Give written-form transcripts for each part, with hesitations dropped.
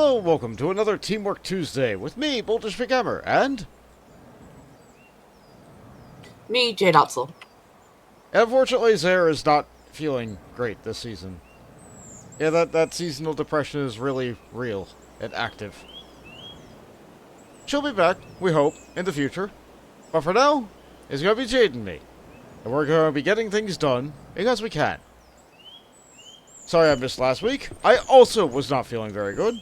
Hello, welcome to another Teamwork Tuesday with me, McGammar, and... Me, JadeOttsel. Unfortunately, Zara is not feeling great this season. Yeah, that seasonal depression is really real and active. She'll be back, we hope, in the future. But for now, it's going to be Jade and me. And we're going to be getting things done because we can. Sorry I missed last week. I also was not feeling very good.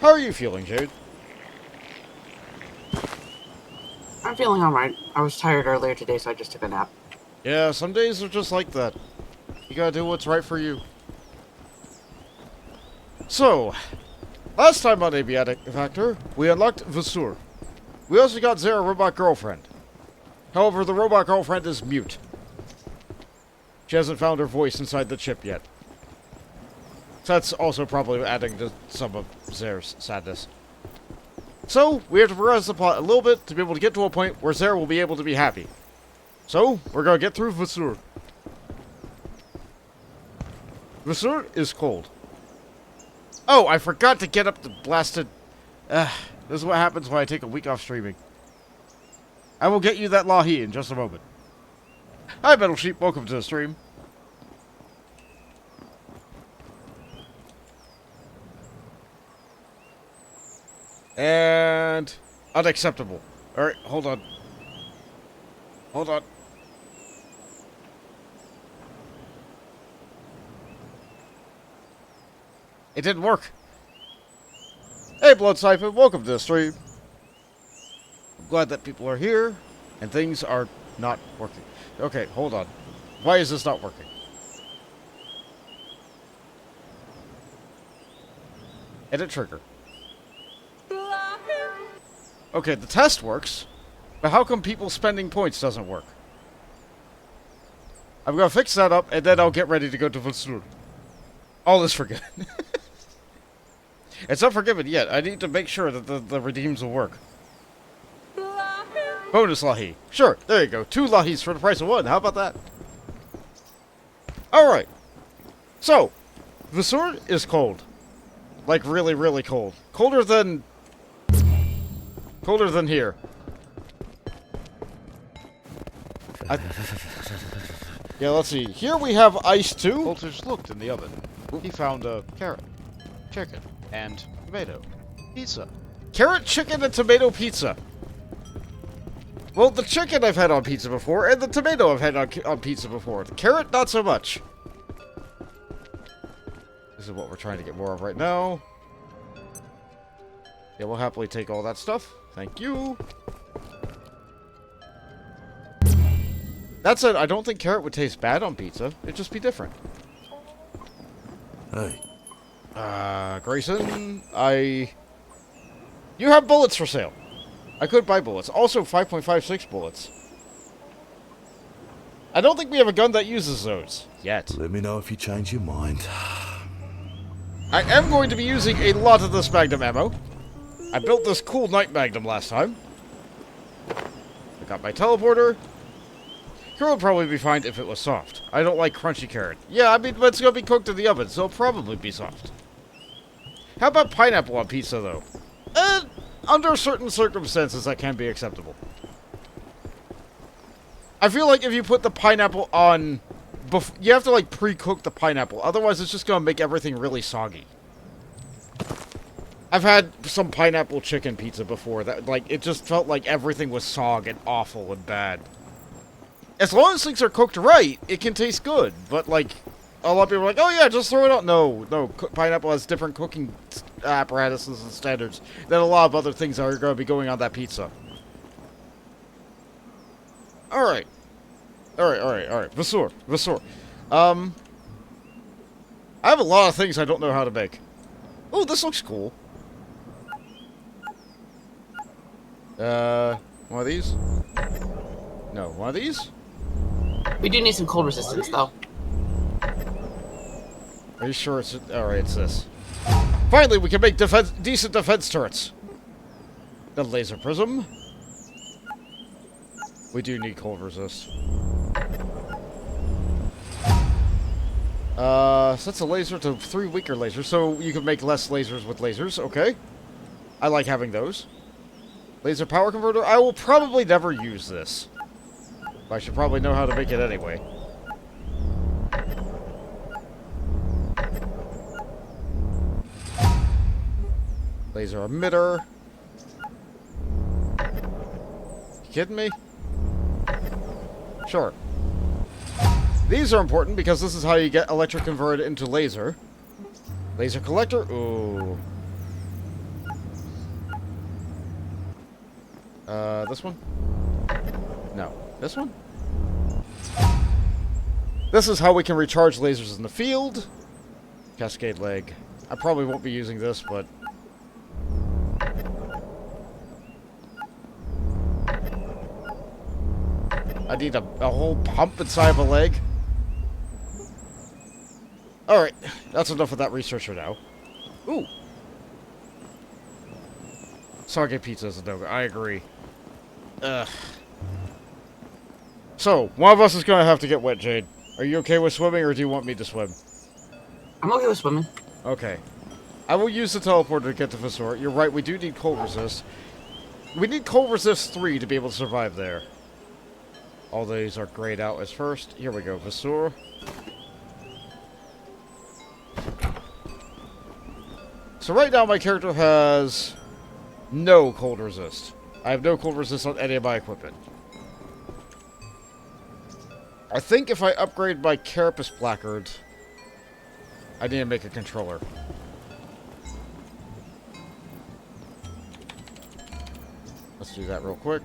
How are you feeling, Jade? I'm feeling alright. I was tired earlier today, so I just took a nap. Yeah, some days are just like that. You gotta do what's right for you. So, last time on Abiotic Factor, we unlocked Voussoir. We also got Zara Robot Girlfriend. However, the Robot Girlfriend is mute. She hasn't found her voice inside the chip yet. So that's also probably adding to some of Zara's sadness. So, we have to progress the plot a little bit to be able to get to a point where Zara will be able to be happy. So, we're going to get through Voussoir. Voussoir is cold. Oh, I forgot to get up the blasted... this is what happens when I take a week off streaming. I will get you that Lahi in just a moment. Hi, Metal Sheep. Welcome to the stream. And... unacceptable. Alright, hold on. Hold on. It didn't work. Hey, Blood Siphon. Welcome to the stream. I'm glad that people are here. And things are not working. Okay, hold on. Why is this not working? Edit trigger. Okay, the test works. But how come people spending points doesn't work? I'm gonna fix that up, and then I'll get ready to go to Voussoir. All is forgiven. It's not forgiven yet. I need to make sure that the redeems will work. Bonus Lahi. Sure, there you go. 2 Lahis for the price of 1. How about that? Alright. So, Voussoir is cold. Like, really, really cold. Colder than here. Yeah, let's see. Here we have ice too. Voltage looked in the oven. He found a carrot, chicken, and tomato. Pizza. Carrot, chicken, and tomato pizza. Well, the chicken I've had on pizza before, and the tomato I've had on pizza before. The carrot, not so much. This is what we're trying to get more of right now. Yeah, we'll happily take all that stuff. Thank you. That said, I don't think carrot would taste bad on pizza. It'd just be different. Hey. Grayson, you have bullets for sale. I could buy bullets. Also, 5.56 bullets. I don't think we have a gun that uses those yet. Let me know if you change your mind. I am going to be using a lot of this Magnum ammo. I built this cool Night Magnum last time. I got my teleporter. Carrot would probably be fine if it was soft. I don't like crunchy carrot. Yeah, I mean, but it's going to be cooked in the oven, so it'll probably be soft. How about pineapple on pizza, though? Under certain circumstances, that can be acceptable. I feel like if you put the pineapple on... you have to, like, pre-cook the pineapple. Otherwise, it's just going to make everything really soggy. I've had some pineapple chicken pizza before that, like, it just felt like everything was sog and awful and bad. As long as things are cooked right, it can taste good. But, like, a lot of people are like, oh yeah, just throw it out. No, pineapple has different cooking apparatuses and standards than a lot of other things that are going to be going on that pizza. Alright. Voussoir. I have a lot of things I don't know how to make. Oh, this looks cool. One of these? No, one of these? We do need some cold resistance, though. Are you sure it's... alright, it's this. Finally, we can make decent defense turrets. The laser prism. We do need cold resist. Sets a laser to 3 weaker lasers, so you can make less lasers with lasers. Okay. I like having those. Laser power converter. I will probably never use this. But I should probably know how to make it anyway. Laser emitter. You kidding me? Sure. These are important because this is how you get electric converted into laser. Laser collector. Ooh. This one? No. This one? This is how we can recharge lasers in the field. Cascade leg. I probably won't be using this, but... I need a whole pump inside of a leg. Alright, that's enough of that research for now. Ooh. Sake pizza is a no-go. I agree. Ugh. So, one of us is going to have to get wet, Jade. Are you okay with swimming, or do you want me to swim? I'm okay with swimming. Okay. I will use the teleporter to get to Voussoir. You're right, we do need cold resist. We need cold resist 3 to be able to survive there. All these are grayed out as first. Here we go, Voussoir. So right now my character has no cold resist. I have no cold resist on any of my equipment. I think if I upgrade my carapace placard, I need to make a controller. Let's do that real quick.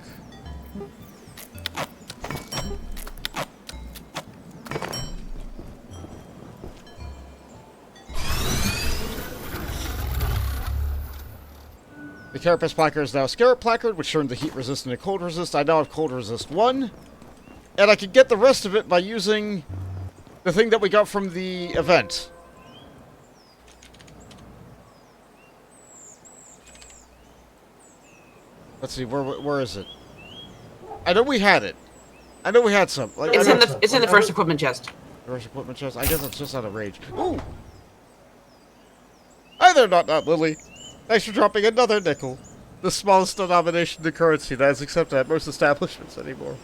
The carapace placard is now a scarab placard, which turned the heat resist into cold resist. I now have cold resist 1. And I can get the rest of it by using the thing that we got from the event. Let's see, where is it? I know we had it. I know we had some. Like, It's in the first equipment chest. First equipment chest. I guess it's just out of rage. Ooh! Hi there, Not Lily. Thanks for dropping another nickel. The smallest denomination of currency that is accepted at most establishments anymore.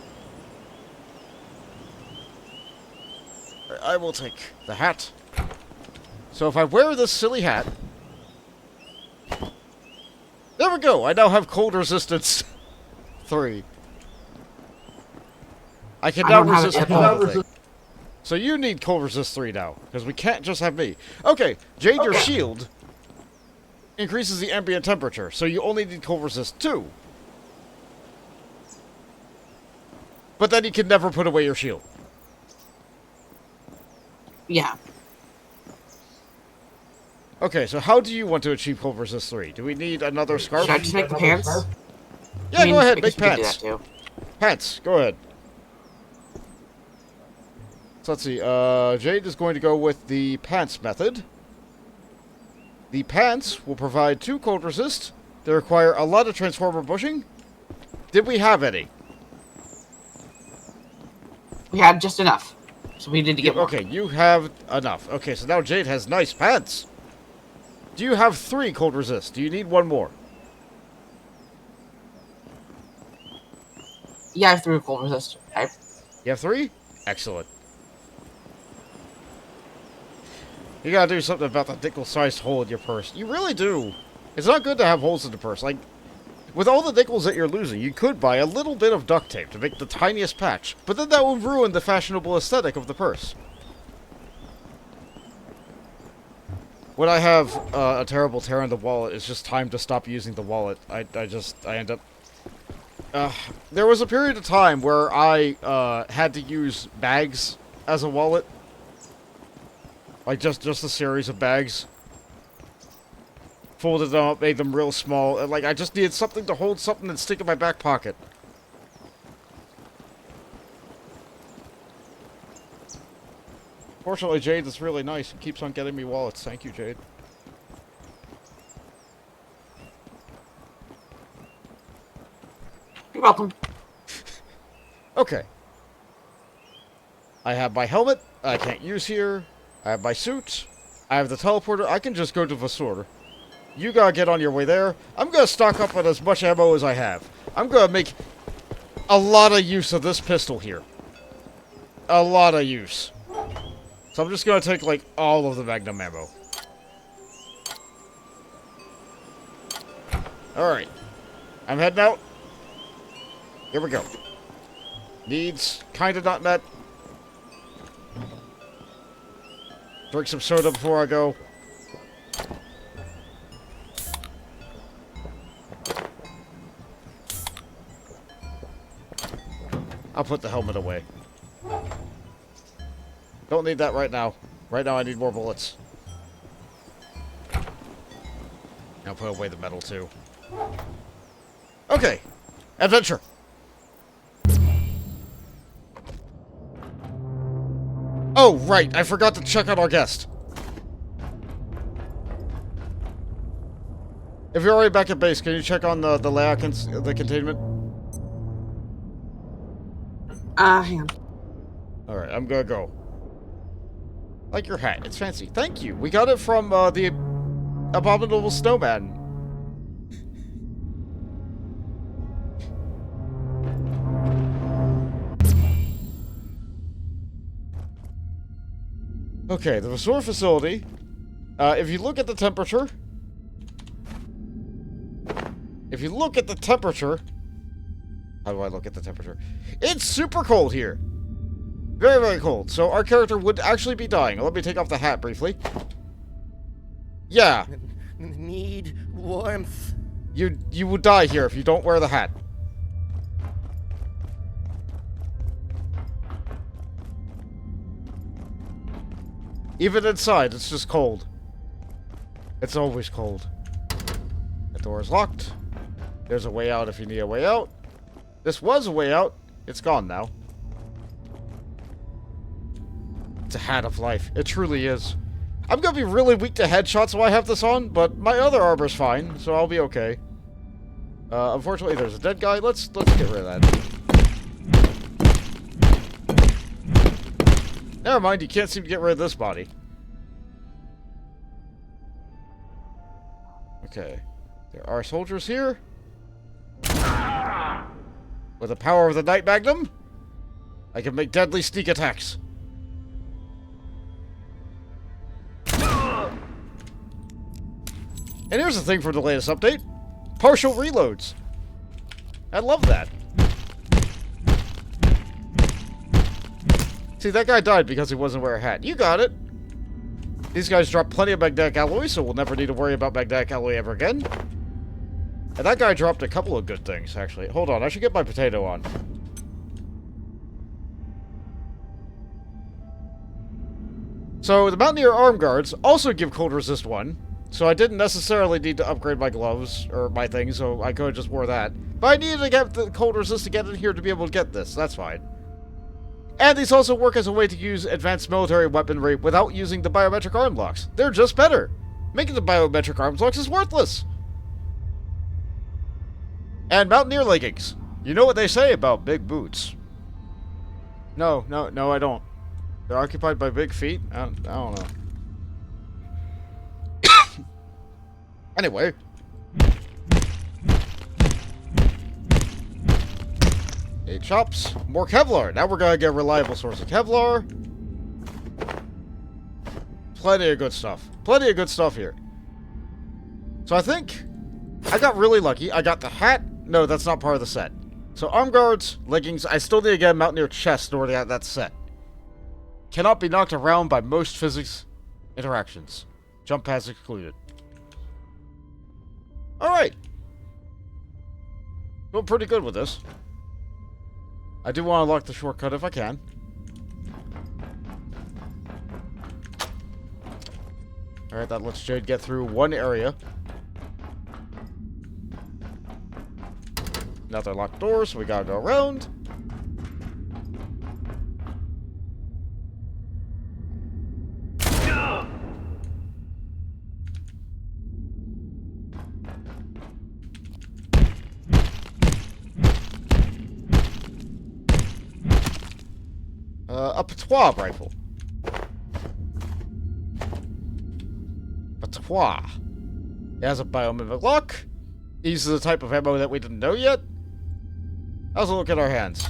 I will take the hat. So if I wear this silly hat... There we go! I now have cold resistance 3. I can now resist everything. So you need cold resist 3 now, because we can't just have me. Okay, Jade, your shield increases the ambient temperature, so you only need cold resist 2. But then you can never put away your shield. Yeah. Okay, so how do you want to achieve cold resist 3? Do we need another scarf? Should I just make the pants? Yeah, go ahead, I make guess we could do pants. that too. Pants, go ahead. So let's see, Jade is going to go with the pants method. The pants will provide 2 cold resist. They require a lot of transformer bushing. Did we have any? We had just enough. So we need to get more. Okay, you have enough. Okay, so now Jade has nice pants. Do you have 3 cold resist? Do you need 1 more? Yeah, I have 3 cold resist. Okay. You have 3? Excellent. You gotta do something about the nickel-sized hole in your purse. You really do. It's not good to have holes in the purse. Like, with all the nickels that you're losing, you could buy a little bit of duct tape to make the tiniest patch, but then that would ruin the fashionable aesthetic of the purse. When I have a terrible tear in the wallet, it's just time to stop using the wallet. I end up... there was a period of time where I had to use bags as a wallet. Like, just a series of bags. Folded them up, made them real small. And, like, I just needed something to hold something and stick in my back pocket. Fortunately, Jade is really nice and keeps on getting me wallets. Thank you, Jade. You're welcome. Okay. I have my helmet. I can't use here. I have my suit. I have the teleporter. I can just go to Voussoir. You gotta get on your way there. I'm gonna stock up on as much ammo as I have. I'm gonna make a lot of use of this pistol here. A lot of use. So I'm just gonna take, like, all of the Magnum ammo. Alright. I'm heading out. Here we go. Needs kinda not met. Drink some soda before I go. I'll put the helmet away. Don't need that right now. Right now I need more bullets. I'll put away the metal too. Okay. Adventure. Oh, right. I forgot to check out our guest. If you're already back at base, can you check on the layout, the containment? Hang on. Alright, I'm gonna go. Like your hat. It's fancy. Thank you. We got it from, the Abominable Snowman. Okay, the Voussoir facility. If you look at the temperature... If you look at the temperature... How do I look at the temperature? It's super cold here! Very, very cold. So our character would actually be dying. Let me take off the hat briefly. Yeah. Need warmth. You would die here if you don't wear the hat. Even inside, it's just cold. It's always cold. The door is locked. There's a way out if you need a way out. This was a way out. It's gone now. It's a hat of life. It truly is. I'm gonna be really weak to headshots while I have this on, but my other armor's fine, so I'll be okay. Unfortunately, there's a dead guy. Let's get rid of that. Never mind, you can't seem to get rid of this body. Okay. There are soldiers here. With the power of the Night Magnum, I can make deadly sneak attacks. And here's the thing for the latest update. Partial reloads. I love that. See, that guy died because he wasn't wearing a hat. You got it. These guys dropped plenty of magnetic alloy, so we'll never need to worry about magnetic alloy ever again. And that guy dropped a couple of good things, actually. Hold on, I should get my potato on. So, the Mountaineer Arm Guards also give Cold Resist 1. So I didn't necessarily need to upgrade my gloves, or my things, so I could have just wore that. But I needed to get the Cold Resist to get in here to be able to get this. That's fine. And these also work as a way to use advanced military weaponry without using the biometric arm locks. They're just better. Making the biometric arm locks is worthless. And Mountaineer leggings. You know what they say about big boots. No, I don't. They're occupied by big feet? I don't know. Anyway. Eight chops. More Kevlar. Now we're gonna get a reliable source of Kevlar. Plenty of good stuff. Plenty of good stuff here. So I think I got really lucky. I got the hat. No, that's not part of the set. So arm guards, leggings. I still need to get a Mountaineer chest in order to get that set. Cannot be knocked around by most physics interactions. Jump pads excluded. Alright. Doing pretty good with this. I do want to unlock the shortcut if I can. Alright, that lets Jade get through one area. Another locked door, so we gotta go around. A Patois rifle. Patois. It has a biomimic lock. It uses a type of ammo that we didn't know yet. How's a look at our hands?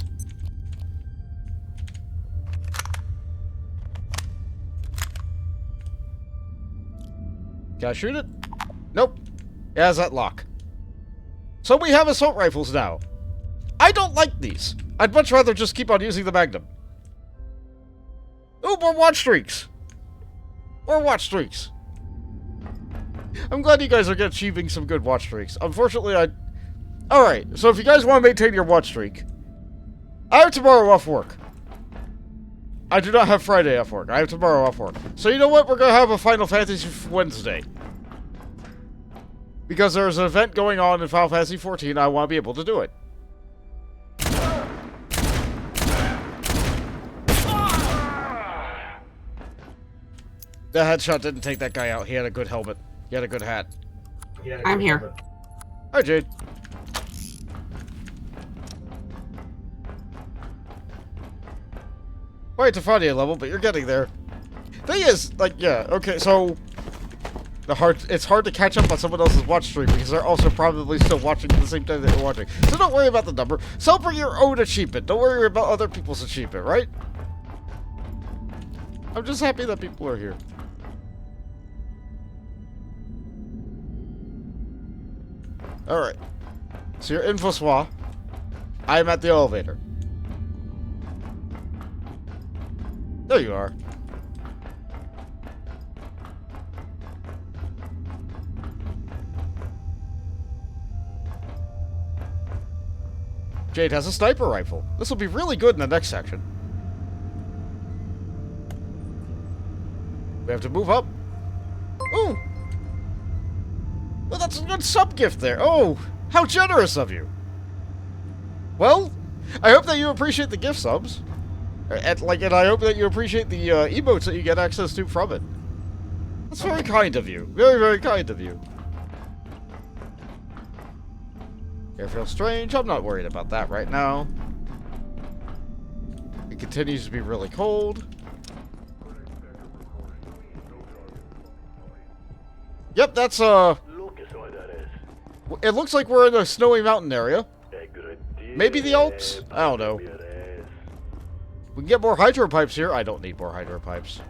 Can I shoot it? Nope. It has that lock. So we have assault rifles now. I don't like these. I'd much rather just keep on using the Magnum. Ooh, more watch streaks. More watch streaks. I'm glad you guys are achieving some good watch streaks. Unfortunately, Alright, so if you guys want to maintain your watch streak, I have tomorrow off work. I do not have Friday off work. I have tomorrow off work. So you know what? We're going to have a Final Fantasy Wednesday. Because there's an event going on in Final Fantasy XIV, I want to be able to do it. The headshot didn't take that guy out. He had a good helmet. He had a good hat. I'm here. Hi, Jade. Quite a funny level, but you're getting there. Thing is, like, yeah, okay, so it's hard to catch up on someone else's watch stream because they're also probably still watching at the same time that you're watching. So don't worry about the number. Celebrate your own achievement. Don't worry about other people's achievement, right? I'm just happy that people are here. Alright. So you're in Voussoir. I'm at the elevator. There you are. Jade has a sniper rifle. This will be really good in the next section. We have to move up. Ooh! Well, that's a good sub-gift there. Oh, how generous of you. Well, I hope that you appreciate the gift subs. And I hope that you appreciate the emotes that you get access to from it. That's very kind of you. Very, very kind of you. Air feels strange. I'm not worried about that right now. It continues to be really cold. Yep, that's it looks like we're in a snowy mountain area. Maybe the Alps? I don't know. We can get more hydro pipes here. I don't need more hydro pipes.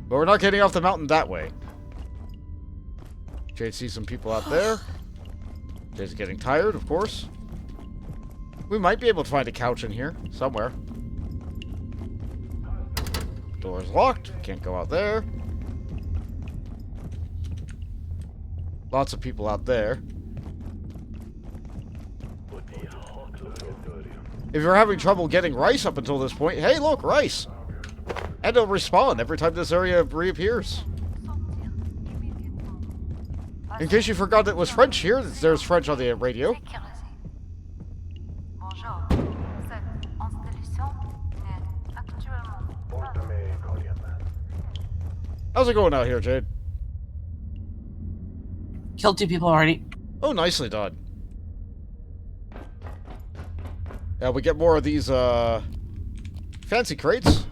But we're not getting off the mountain that way. Jade sees some people out there. Jade's getting tired, of course. We might be able to find a couch in here, somewhere. Door's locked. Can't go out there. Lots of people out there. If you're having trouble getting rice up until this point, hey, look, rice! And it'll respawn every time this area reappears. In case you forgot it was French here, there's French on the radio. How's it going out here, Jade? Killed 2 people already. Oh, nicely done. Yeah, we get more of these, fancy crates.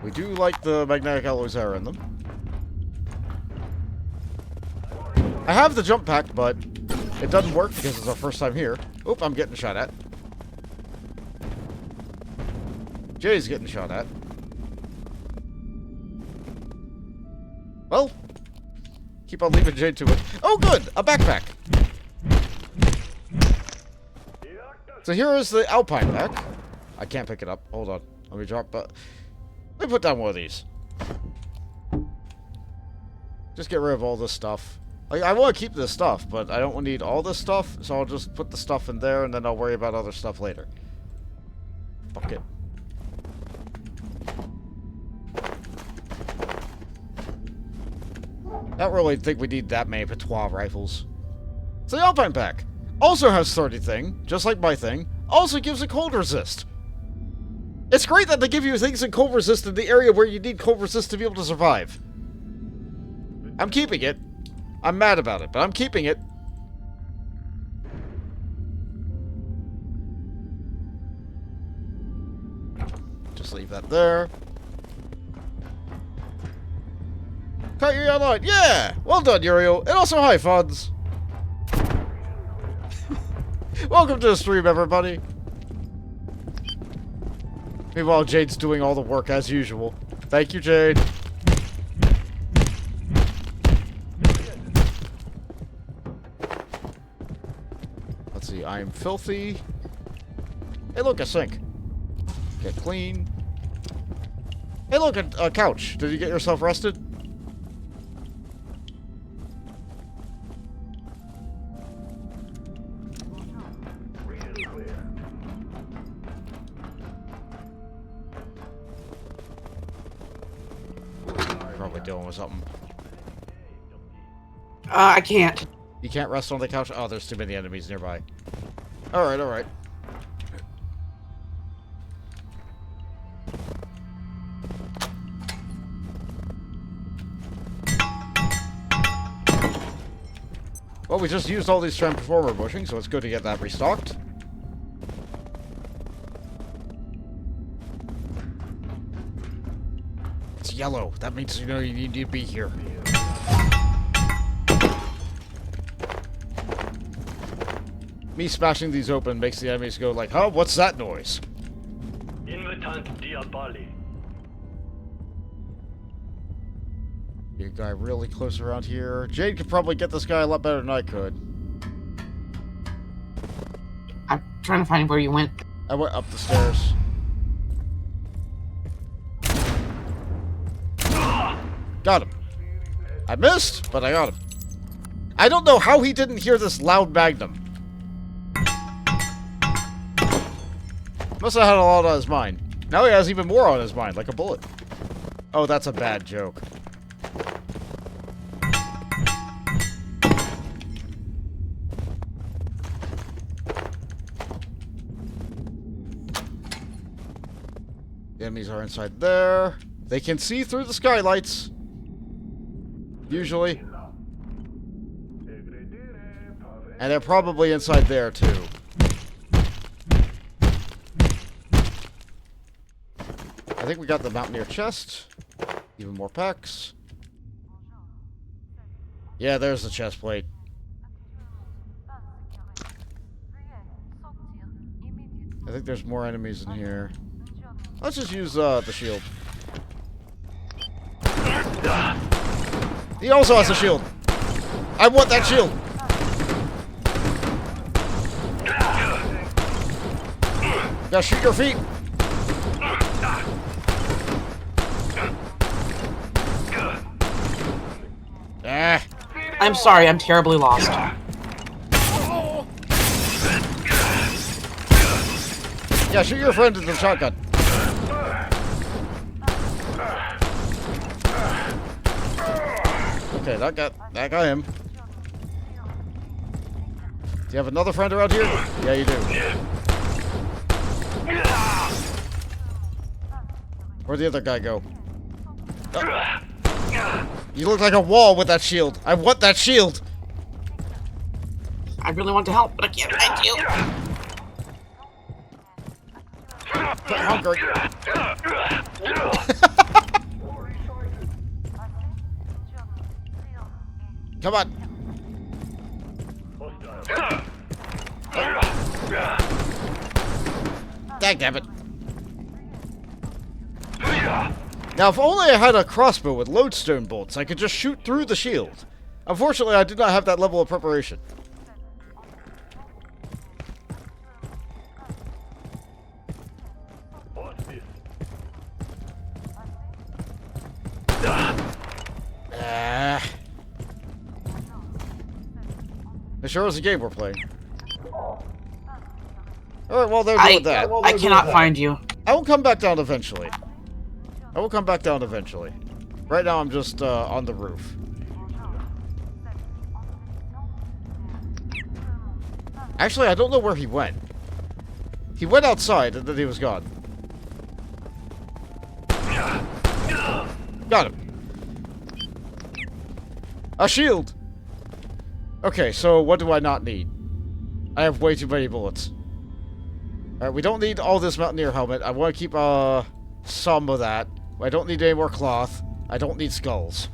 We do like the magnetic alloys that are in them. I have the jump pack, but it doesn't work because it's our first time here. Oop, I'm getting shot at. Jay's getting shot at. Well, keep on leaving Jade to it. Oh, good! A backpack! So here is the Alpine pack. I can't pick it up. Hold on. Let me drop... let me put down one of these. Just get rid of all this stuff. Like, I want to keep this stuff, but I don't need all this stuff, so I'll just put the stuff in there, and then I'll worry about other stuff later. Fuck it. I don't really think we need that many Patois rifles. So the Alpine pack also has 30 thing, just like my thing. Also gives a cold resist. It's great that they give you things in cold resist in the area where you need cold resist to be able to survive. I'm keeping it. I'm mad about it, but I'm keeping it. Just leave that there. Cut your line. Yeah! Well done, Uriel. And also, hi, Fonz. Welcome to the stream, everybody. Meanwhile, Jade's doing all the work as usual. Thank you, Jade. Let's see. I am filthy. Hey, look, a sink. Get clean. Hey, look, a couch. Did you get yourself rested? Probably dealing with something. I can't. You can't rest on the couch? Oh, there's too many enemies nearby. Alright, alright. Well, we just used all these transformer bushing, so it's good to get that restocked. It's yellow. That means you know you need to be here. Me smashing these open makes the enemies go like, huh? What's that noise? Big guy really close around here. Jade could probably get this guy a lot better than I could. I'm trying to find where you went. I went up the stairs. Got him. I missed, but I got him. I don't know how he didn't hear this loud magnum. Must have had a lot on his mind. Now he has even more on his mind, like a bullet. Oh, that's a bad joke. The enemies are inside there. They can see through the skylights. Usually. And they're probably inside there, too. I think we got the Mountaineer chest. Even more packs. Yeah, there's the chest plate. I think there's more enemies in here. Let's just use the shield. He also has a shield. I want that shield. Now shoot your feet. Ah. I'm sorry, I'm terribly lost. Yeah, shoot your friend with the shotgun. Okay, that got him. Do you have another friend around here? Yeah, you do. Where'd the other guy go? Oh. You look like a wall with that shield. I want that shield. I really want to help, but I can't find you. I'm hungry. Come on. Dangnabbit. Now, if only I had a crossbow with lodestone bolts, I could just shoot through the shield. Unfortunately, I did not have that level of preparation. It sure is a game we're playing. Alright, well, they're doing that. I cannot find you. I will come back down eventually. I will come back down eventually. Right now, I'm just on the roof. Actually, I don't know where he went. He went outside, and then he was gone. Got him. A shield! Okay, so what do I not need? I have way too many bullets. Alright, we don't need all this Mountaineer helmet. I want to keep, Some of that. I don't need any more cloth. I don't need skulls.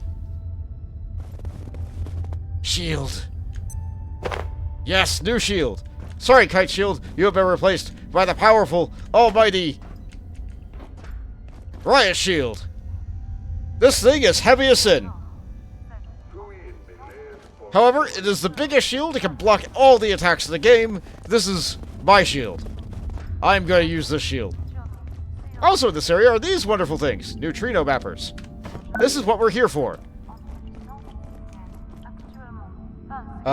Shield. Yes, new shield. Sorry, Kite Shield. You have been replaced by the powerful, almighty Riot Shield. This thing is heavy as sin. However, it is the biggest shield. It can block all the attacks of the game. This is my shield. I'm going to use this shield. Also in this area are these wonderful things. Neutrino mappers. This is what we're here for.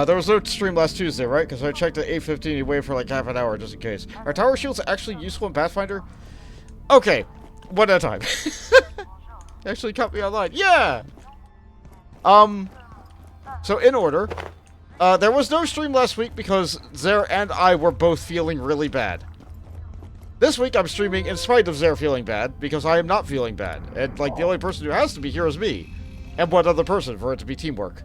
There was no stream last Tuesday, right? Because I checked at 8:15 and waited for like half an hour just in case. Are tower shields actually useful in Pathfinder? Okay, one at a time. Actually cut me online. Yeah! So in order, there was no stream last week because Zer and I were both feeling really bad. This week I'm streaming in spite of Zer feeling bad because I am not feeling bad. And like the only person who has to be here is me. And one other person for it to be teamwork.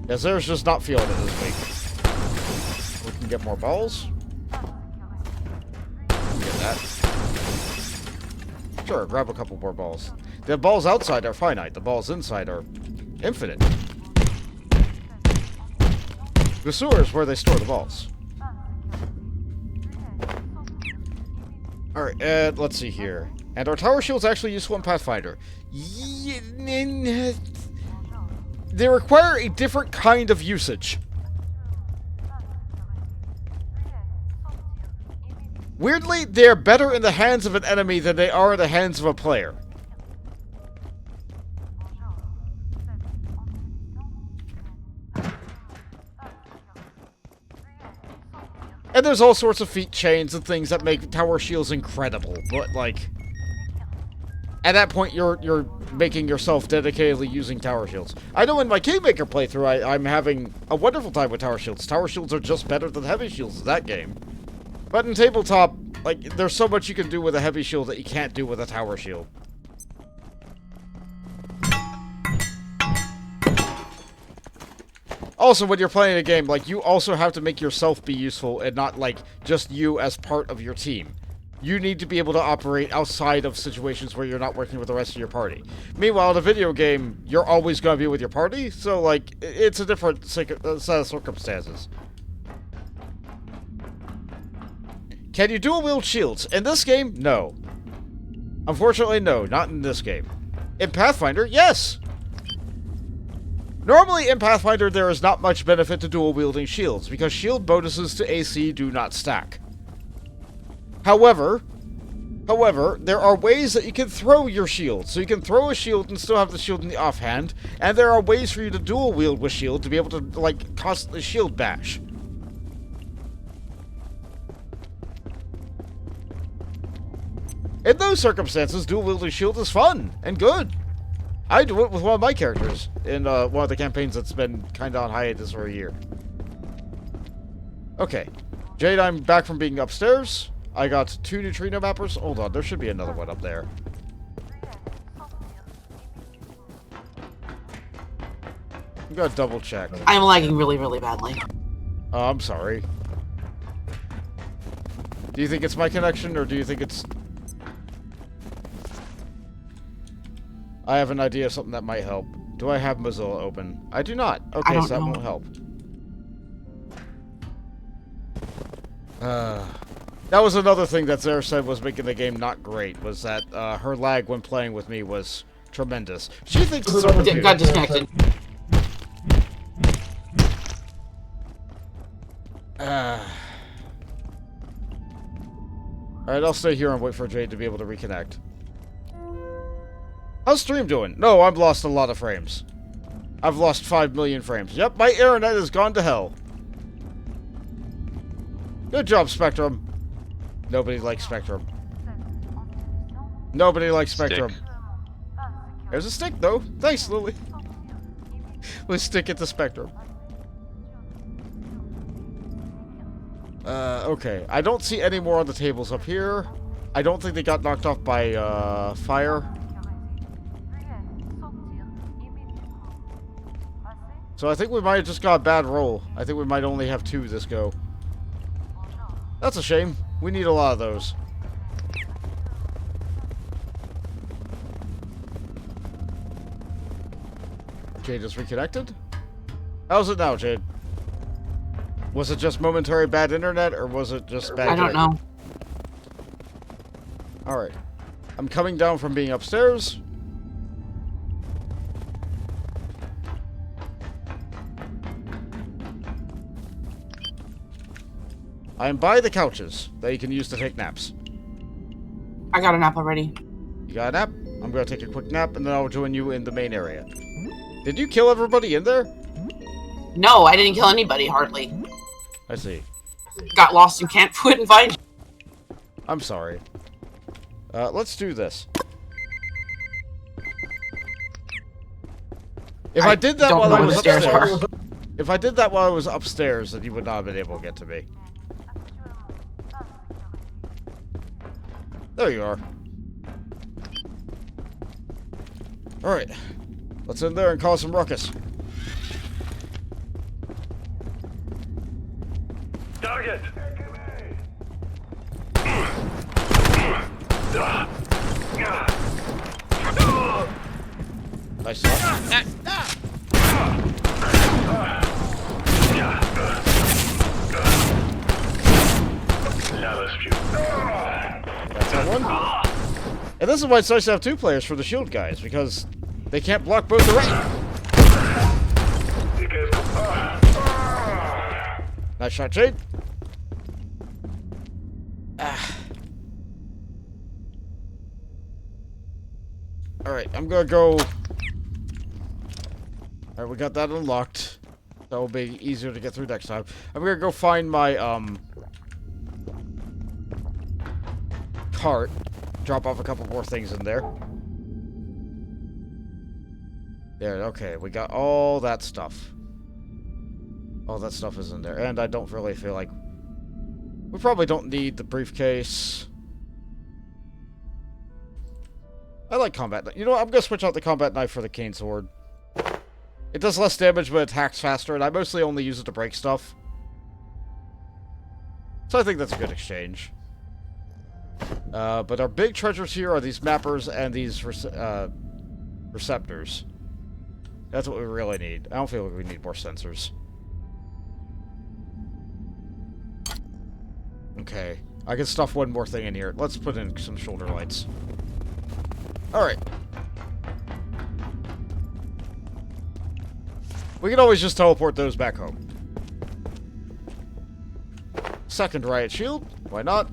Yeah, Zer's just not feeling it this week. We can get more balls. Get that. Sure, grab a couple more balls. The balls outside are finite. The balls inside are infinite. The sewer is where they store the balls. Alright, and let's see here. And are tower shields actually useful in Pathfinder? They require a different kind of usage. Weirdly, they're better in the hands of an enemy than they are in the hands of a player. And there's all sorts of feat chains and things that make tower shields incredible, but like... At that point, you're making yourself dedicatedly using tower shields. I know in my Kingmaker playthrough, I'm having a wonderful time with tower shields. Tower shields are just better than heavy shields in that game. But in tabletop, like, there's so much you can do with a heavy shield that you can't do with a tower shield. Also, when you're playing a game, like, you also have to make yourself be useful and not, like, just you as part of your team. You need to be able to operate outside of situations where you're not working with the rest of your party. Meanwhile, in a video game, you're always going to be with your party, so, like, it's a different set of circumstances. Can you dual-wield shields? In this game, no. Unfortunately, no. Not in this game. In Pathfinder, yes! Normally, in Pathfinder, there is not much benefit to dual-wielding shields, because shield bonuses to AC do not stack. However, there are ways that you can throw your shield. So you can throw a shield and still have the shield in the offhand, and there are ways for you to dual-wield with shield to be able to, like, constantly shield bash. In those circumstances, dual-wielding shield is fun and good. I do it with one of my characters in one of the campaigns that's been kind of on hiatus for a year. Okay. Jade, I'm back from being upstairs. I got 2 neutrino mappers. Hold on, there should be another one up there. I'm gonna double check. I'm lagging really, really badly. Oh, I'm sorry. Do you think it's my connection, or do you think it's... I have an idea of something that might help. Do I have Mozilla open? I do not. Okay, so that won't help. That was another thing that Zara said was making the game not great, was that her lag when playing with me was tremendous. She thinks it's overview. Got disconnected. Alright, I'll stay here and wait for Jade to be able to reconnect. How's stream doing? No, I've lost a lot of frames. I've lost 5 million frames. Yep, my internet has gone to hell. Good job, Spectrum. Nobody likes Spectrum. Nobody likes Spectrum. Stick. There's a stick, though. Thanks, Lily. Let's stick it to Spectrum. Okay. I don't see any more on the tables up here. I don't think they got knocked off by, fire. So I think we might have just got a bad roll. I think we might only have 2 this go. That's a shame. We need a lot of those. Jade is reconnected? How's it now, Jade? Was it just momentary bad internet, or was it just bad I don't know. Alright. I'm coming down from being upstairs. I am by the couches that you can use to take naps. I got a nap already. You got a nap? I'm gonna take a quick nap, and then I'll join you in the main area. Did you kill everybody in there? No, I didn't kill anybody, hardly. I see. Got lost and couldn't find you. I'm sorry. Let's do this. If I did that while I was upstairs... If I did that while I was upstairs, then you would not have been able to get to me. There you are. Alright. Let's in there and cause some ruckus. Target! Nice shot. That's that one. And this is why it's nice to have 2 players for the shield guys, because they can't block both the right. Nice shot, Jade. Alright, I'm gonna go... Alright, we got that unlocked. That will be easier to get through next time. I'm gonna go find my, cart. Drop off a couple more things in there. There, okay, we got all that stuff. All that stuff is in there. And I don't really feel like... We probably don't need the briefcase. I like combat knife. You know what? I'm gonna switch out the combat knife for the cane sword. It does less damage, but attacks faster, and I mostly only use it to break stuff. So I think that's a good exchange. But our big treasures here are these mappers and these receptors. That's what we really need. I don't feel like we need more sensors. Okay. I can stuff one more thing in here. Let's put in some shoulder lights. Alright. We can always just teleport those back home. Second riot shield. Why not?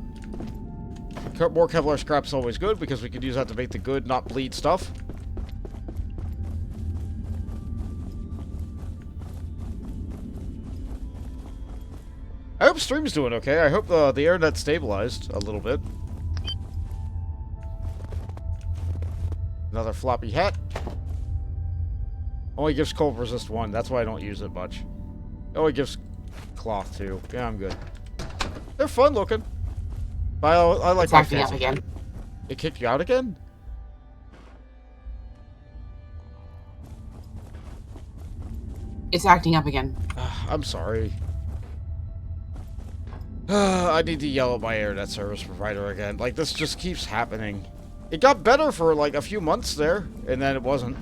More Kevlar scrap's always good, because we could use that to make the good, not bleed stuff. I hope stream's doing okay. I hope the internet stabilized a little bit. Another floppy hat. Only gives cold resist 1. That's why I don't use it much. It only gives cloth 2. Yeah, I'm good. They're fun looking. But I like my acting up fancy. again. It kicked you out again? It's acting up again. I'm sorry. I need to yell at my internet service provider again. Like, this just keeps happening. It got better for, like, a few months there, and then it wasn't.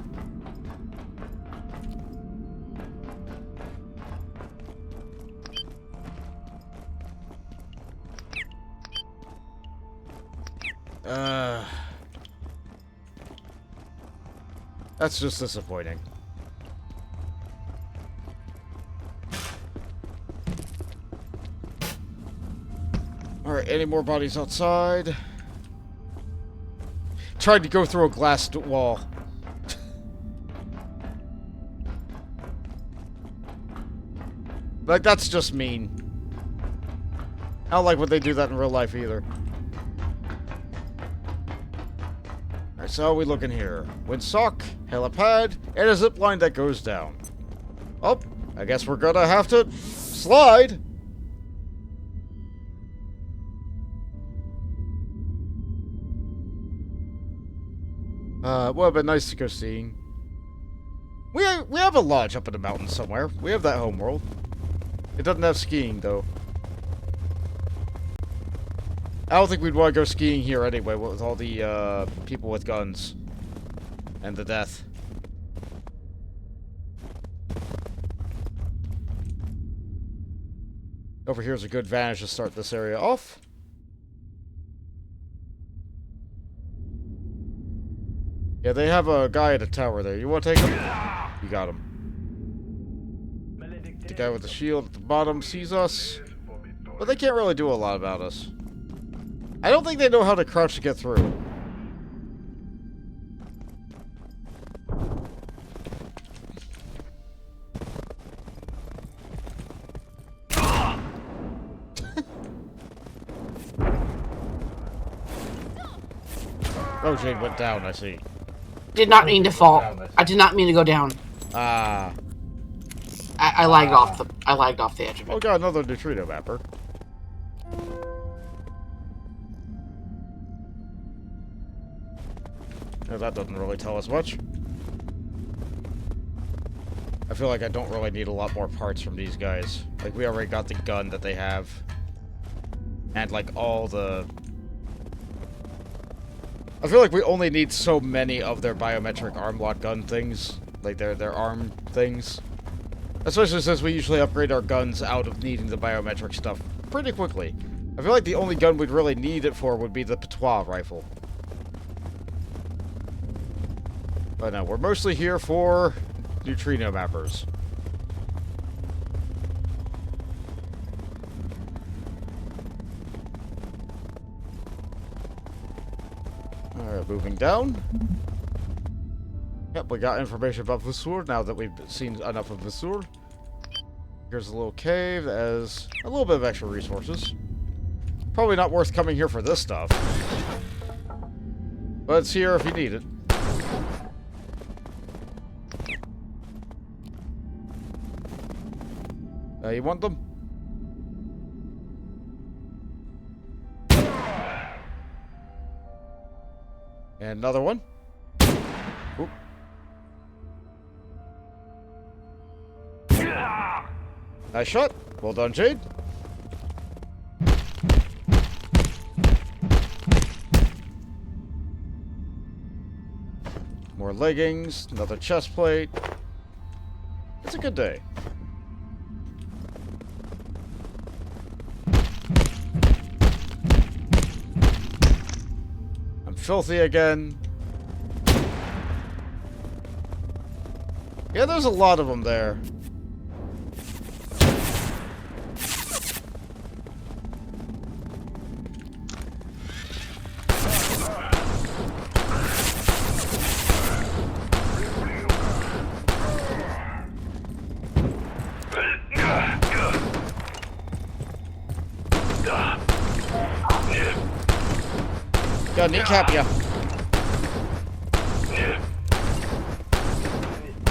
That's just disappointing. Alright, any more bodies outside? Tried to go through a glass wall. Like, that's just mean. I don't like when they do that in real life either. Alright, so how are we looking here? Windsock, helipad, and a zipline that goes down. Oh, I guess we're gonna have to slide. Would have been nice to go seeing. We have a lodge up in the mountains somewhere. We have that home world. It doesn't have skiing, though. I don't think we'd want to go skiing here anyway, with all the, people with guns. And the death. Over here's a good vantage to start this area off. Yeah, they have a guy at a tower there. You want to take him? You got him. The guy with the shield at the bottom sees us. But they can't really do a lot about us. I don't think they know how to crouch to get through. Oh, Jade went down, I see. Did not mean to fall. I did not mean to go down. Ah. I lagged off the edge of it. Oh, got another neutrino mapper. No, that doesn't really tell us much. I feel like I don't really need a lot more parts from these guys. Like, we already got the gun that they have. And, like, all the... I feel like we only need so many of their biometric arm lock gun things. Like, their arm things. Especially since we usually upgrade our guns out of needing the biometric stuff pretty quickly. I feel like the only gun we'd really need it for would be the Patois rifle. But no, we're mostly here for neutrino mappers. Alright, moving down. Yep, we got information about Voussoir now that we've seen enough of Voussoir. Here's a little cave that has a little bit of extra resources. Probably not worth coming here for this stuff. But it's here if you need it. You want them? And another one. Oop. Nice shot. Well done, Jade. More leggings, another chest plate. It's a good day. I'm filthy again. Yeah, there's a lot of them there. Gotta kneecap ya.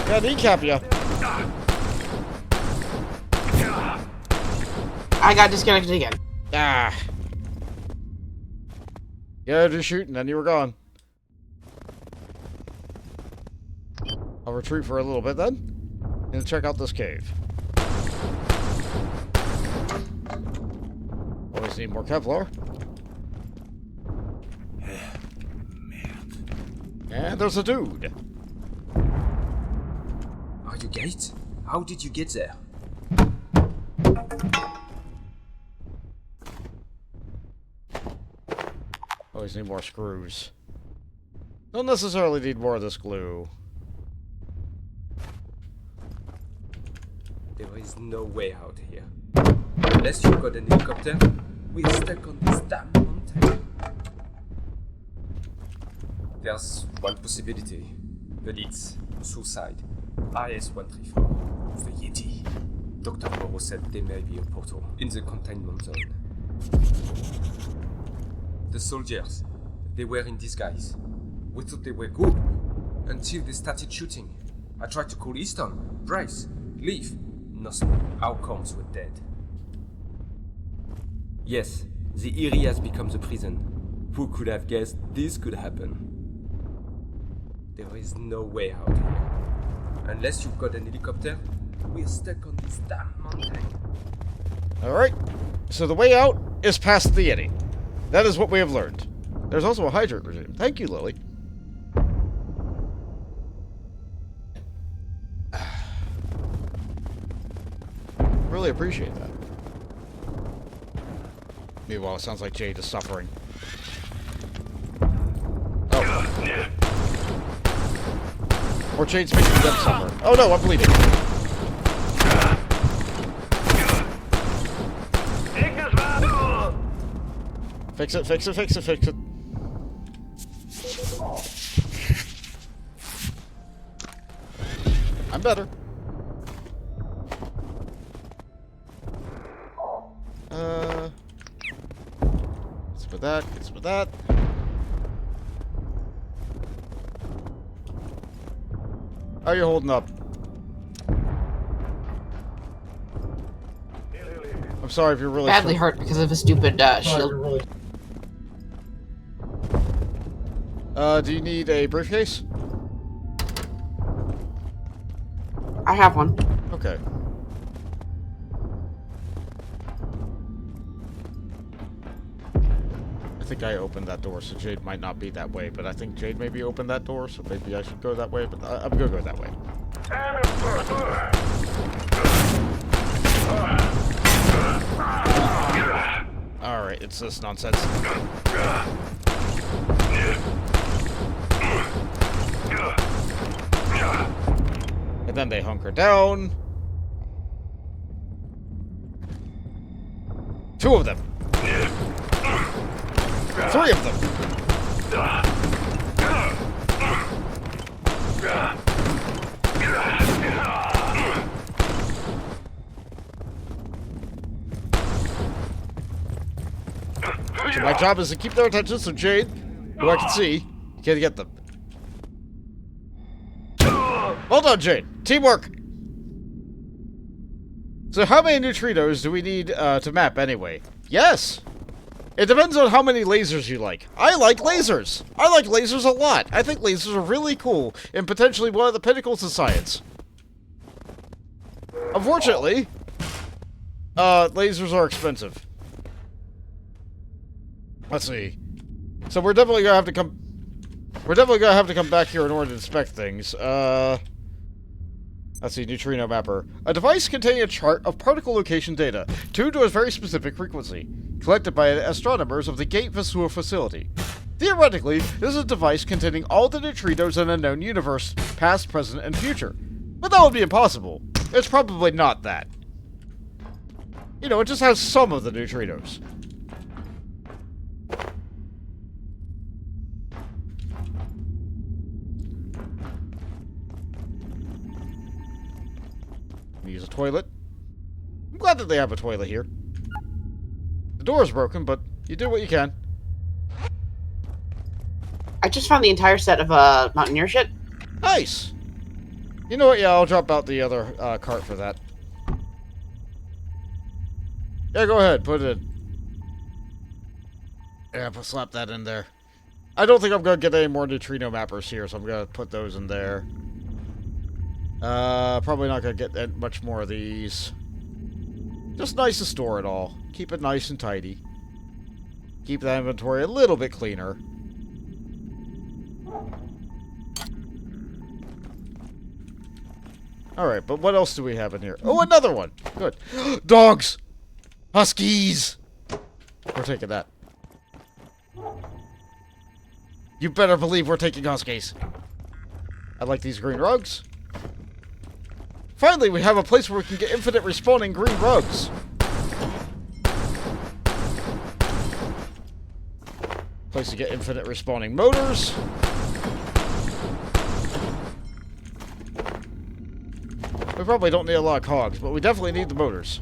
Gotta kneecap ya. I got disconnected again. Ah. Yeah, just shoot and then you were gone. I'll retreat for a little bit then. And check out this cave. Always need more Kevlar. And there's a dude. Are you Gate? How did you get there? Always need more screws. Don't necessarily need more of this glue. There is no way out here. Unless you've got an helicopter, we're stuck on this damn mountain. There's one possibility, but it's suicide. IS-134, the Yeti. Dr. Moreau said there may be a portal in the containment zone. The soldiers, they were in disguise. We thought they were good, until they started shooting. I tried to call Easton, Bryce, leave. Nothing. Our comms were dead. Yes, the area has become the prison. Who could have guessed this could happen? There is no way out here. Unless you've got an helicopter, we're stuck on this damn mountain. Alright, so the way out is past the Yeti. That is what we have learned. There's also a hydrant regime. Thank you, Lily. Really appreciate that. Meanwhile, it sounds like Jade is suffering. Oh. Or Jade's making them suffer. Oh no, I'm bleeding. Fix it, fix it, fix it, fix it. I'm better. It's with that, it's with that. How are you holding up? I'm sorry if you're really Badly hurt because of a stupid shield. Do you need a briefcase? I have one. Okay. I think I opened that door, so Jade might not be that way, but I think Jade maybe opened that door, so maybe I should go that way, but I'm gonna go that way. Alright, it's this nonsense. And then they hunker down. 2 of them. 3 of them. So my job is to keep their attention, so Jade, who I can see, can't get them. Hold on, Jade. Teamwork! So how many neutrinos do we need to map anyway? Yes! It depends on how many lasers you like. I like lasers! I like lasers a lot! I think lasers are really cool, and potentially one of the pinnacles of science. Unfortunately, lasers are expensive. Let's see. So we're definitely gonna have to come... We're definitely gonna have to come back here in order to inspect things. Let's see, neutrino mapper. A device containing a chart of particle location data, tuned to a very specific frequency, collected by astronomers of the Gate Voussoir facility. Theoretically, this is a device containing all the neutrinos in a known universe, past, present, and future. But that would be impossible. It's probably not that. You know, it just has some of the neutrinos. Use a toilet. I'm glad that they have a toilet here. The door is broken, but you do what you can. I just found the entire set of Mountaineer shit. Nice! You know what? Yeah, I'll drop out the other cart for that. Yeah, go ahead. Put it in. Yeah, slap that in there. I don't think I'm going to get any more neutrino mappers here, so I'm going to put those in there. Probably not going to get much more of these. Just nice to store it all. Keep it nice and tidy. Keep that inventory a little bit cleaner. Alright, but what else do we have in here? Oh, another one! Good. Dogs! Huskies! We're taking that. You better believe we're taking huskies. I like these green rugs. Finally, we have a place where we can get infinite respawning green rugs. Place to get infinite respawning motors. We probably don't need a lot of cogs, but we definitely need the motors.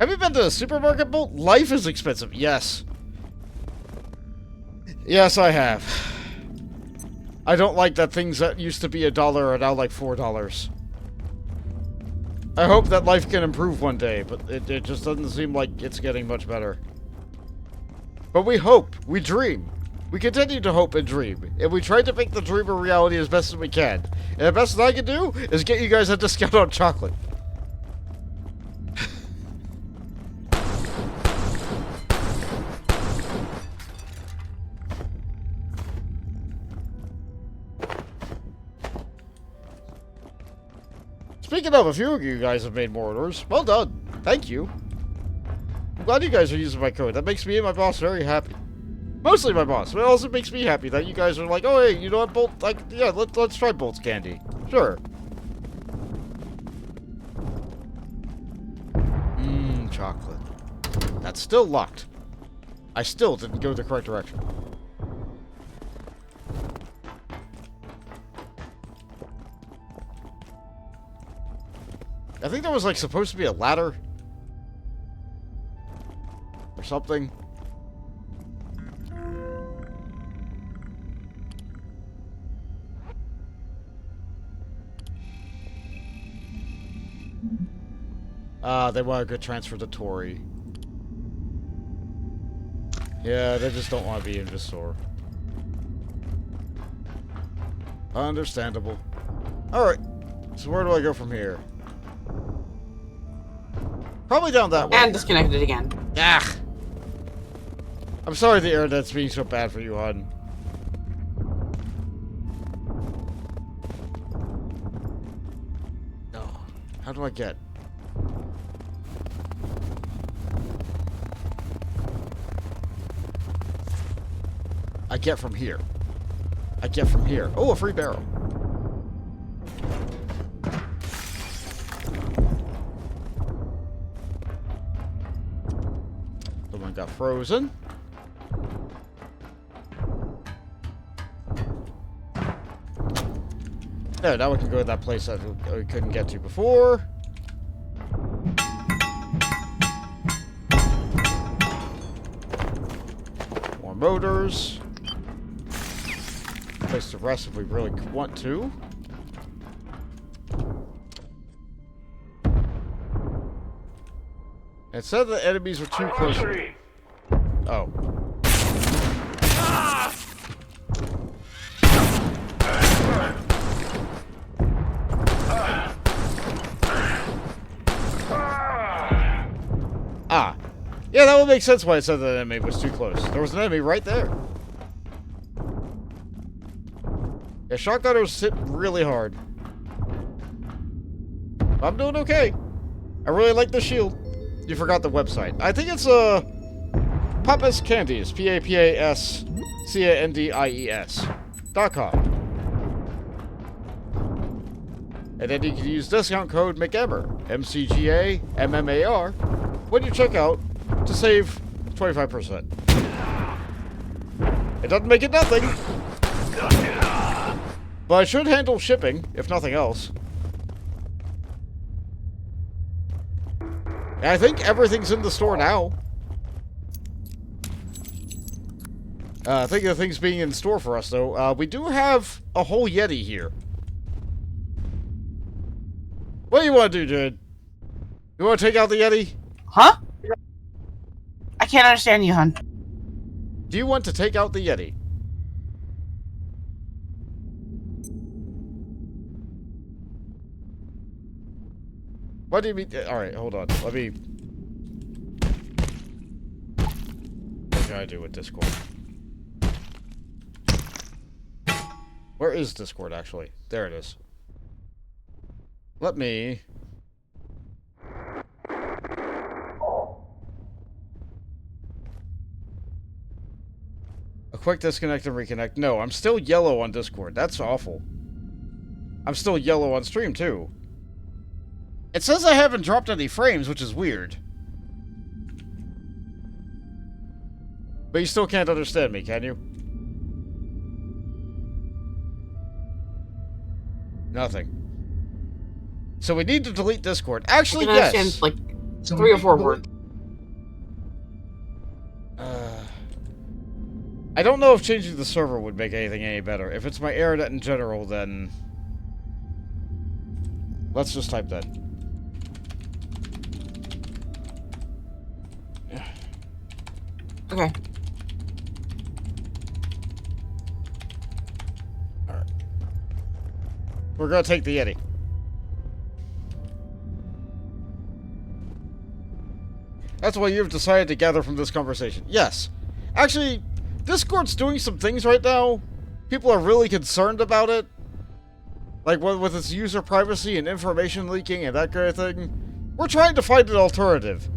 Have you been to the supermarket, Bolt? Life is expensive. Yes. Yes, I have. I don't like that things that used to be $1 are now like $4. I hope that life can improve one day, but it just doesn't seem like it's getting much better. But we hope, we dream, We continue to hope and dream, and we try to make the dream a reality as best as we can. And the best that I can do is get you guys a discount on chocolate. Speaking of, a few of you guys have made more orders. Well done. Thank you. I'm glad you guys are using my code. That makes me and my boss very happy. Mostly my boss, but it also makes me happy that you guys are like, oh hey, you know what, Bolt, like, yeah, let's try Bolt's candy. Sure. Chocolate. That's still locked. I still didn't go the correct direction. I think there was like supposed to be a ladder. Or something. They want a good transfer to Tori. Yeah, they just don't want to be in Voussoir. Understandable. Alright, so where do I go from here? Probably down that way. And disconnected again. Ah! I'm sorry the internet's being so bad for you, hon. No. How do I get? I get from here. I get from here. Oh, a free barrel. The one got frozen. There, now we can go to that place that we couldn't get to before. More motors. Place to rest if we really want to. It said the enemies were too close. Oh. Ah. Yeah, that would make sense why it said the enemy was too close. There was an enemy right there. Yeah, shotgunners hit really hard. I'm doing okay. I really like the shield. You forgot the website. I think it's Pappas Candies, PAPASCANDIES.com. And then you can use discount code McGammar, MCGAMMAR, when you check out to save 25%. It doesn't make it nothing. But it should handle shipping, if nothing else. And I think everything's in the store now. I think the thing's being in store for us, though. We do have a whole Yeti here. What do you want to do, Jade? You want to take out the Yeti? Huh? I can't understand you, hon. Do you want to take out the Yeti? What do you mean? Alright, hold on. Let me... What can I do with Discord? Where is Discord, actually? There it is. Let me... A quick disconnect and reconnect. No, I'm still yellow on Discord. That's awful. I'm still yellow on stream, too. It says I haven't dropped any frames, which is weird. But you still can't understand me, can you? Nothing. So we need to delete Discord. Actually, I can yes. understand, like, 3 or 4 words. I don't know if changing the server would make anything any better. If it's my internet in general, then... Let's just type that. Okay. We're gonna take the Yeti. That's what you've decided to gather from this conversation. Yes. Actually, Discord's doing some things right now. People are really concerned about it. Like, with its user privacy and information leaking and that kind of thing. We're trying to find an alternative.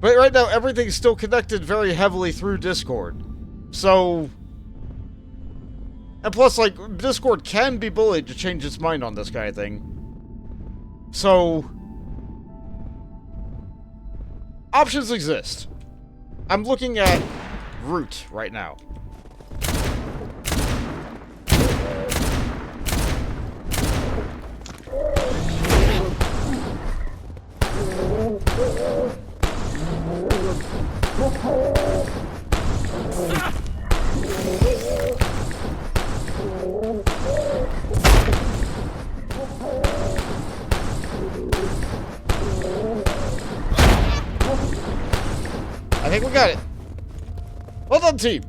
But right now, everything's still connected very heavily through Discord. So... And plus, like, Discord can be bullied to change its mind on this kind of thing. So... Options exist. I'm looking at root right now. I think we got it. Well done, team.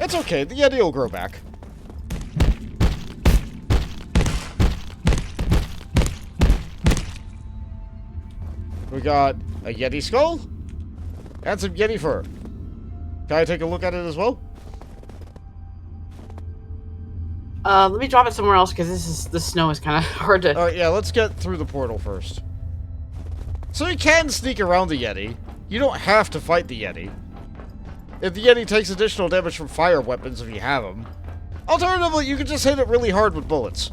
It's okay. The Yeti will grow back. We got a Yeti skull and some Yeti fur. Can I take a look at it as well? Let me drop it somewhere else because the snow is kind of hard to. Alright, yeah, let's get through the portal first. So you can sneak around the Yeti. You don't have to fight the Yeti. If the Yeti takes additional damage from fire weapons if you have them. Alternatively, you can just hit it really hard with bullets.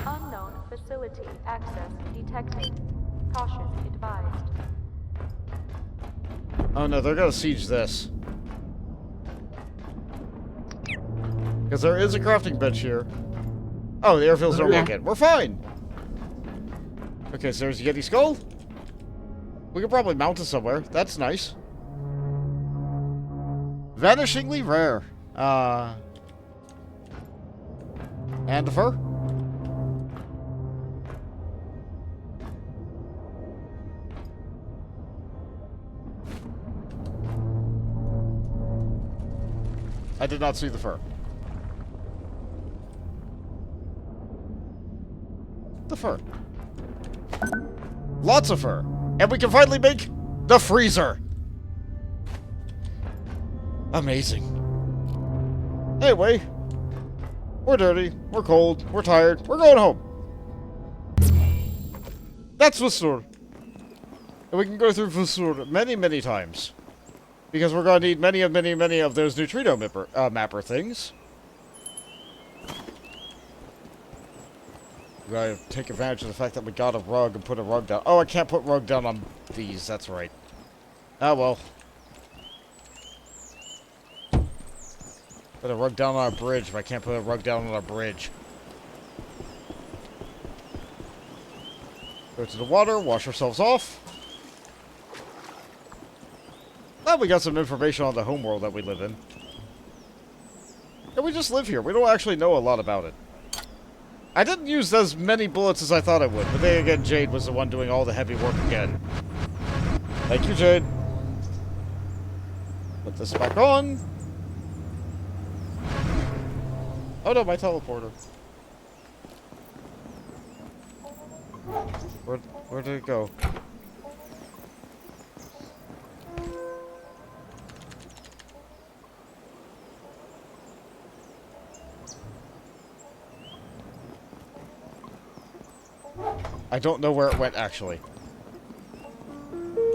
Unknown facility access detected. Caution advised. Oh no, they're gonna siege this. Because there is a crafting bench here. Oh, the airfields don't work yet. We're fine! Okay, so there's a Yeti skull. We could probably mount it somewhere. That's nice. Vanishingly rare. And the fur? I did not see the fur. The fur. Lots of fur. And we can finally make the freezer. Amazing. Anyway. We're dirty. We're cold. We're tired. We're going home. That's Voussoir. And we can go through Voussoir many, many times. Because we're going to need many of those neutrino mapper things. We gotta take advantage of the fact that we got a rug and put a rug down. Oh, I can't put rug down on these. That's right. Oh, well. Put a rug down on a bridge, but I can't put a rug down on a bridge. Go to the water, wash ourselves off. Glad we got some information on the homeworld that we live in. And we just live here. We don't actually know a lot about it. I didn't use as many bullets as I thought I would, but then again, Jade was the one doing all the heavy work again. Thank you, Jade. Put this back on. Oh no, my teleporter. Where did it go? I don't know where it went, actually.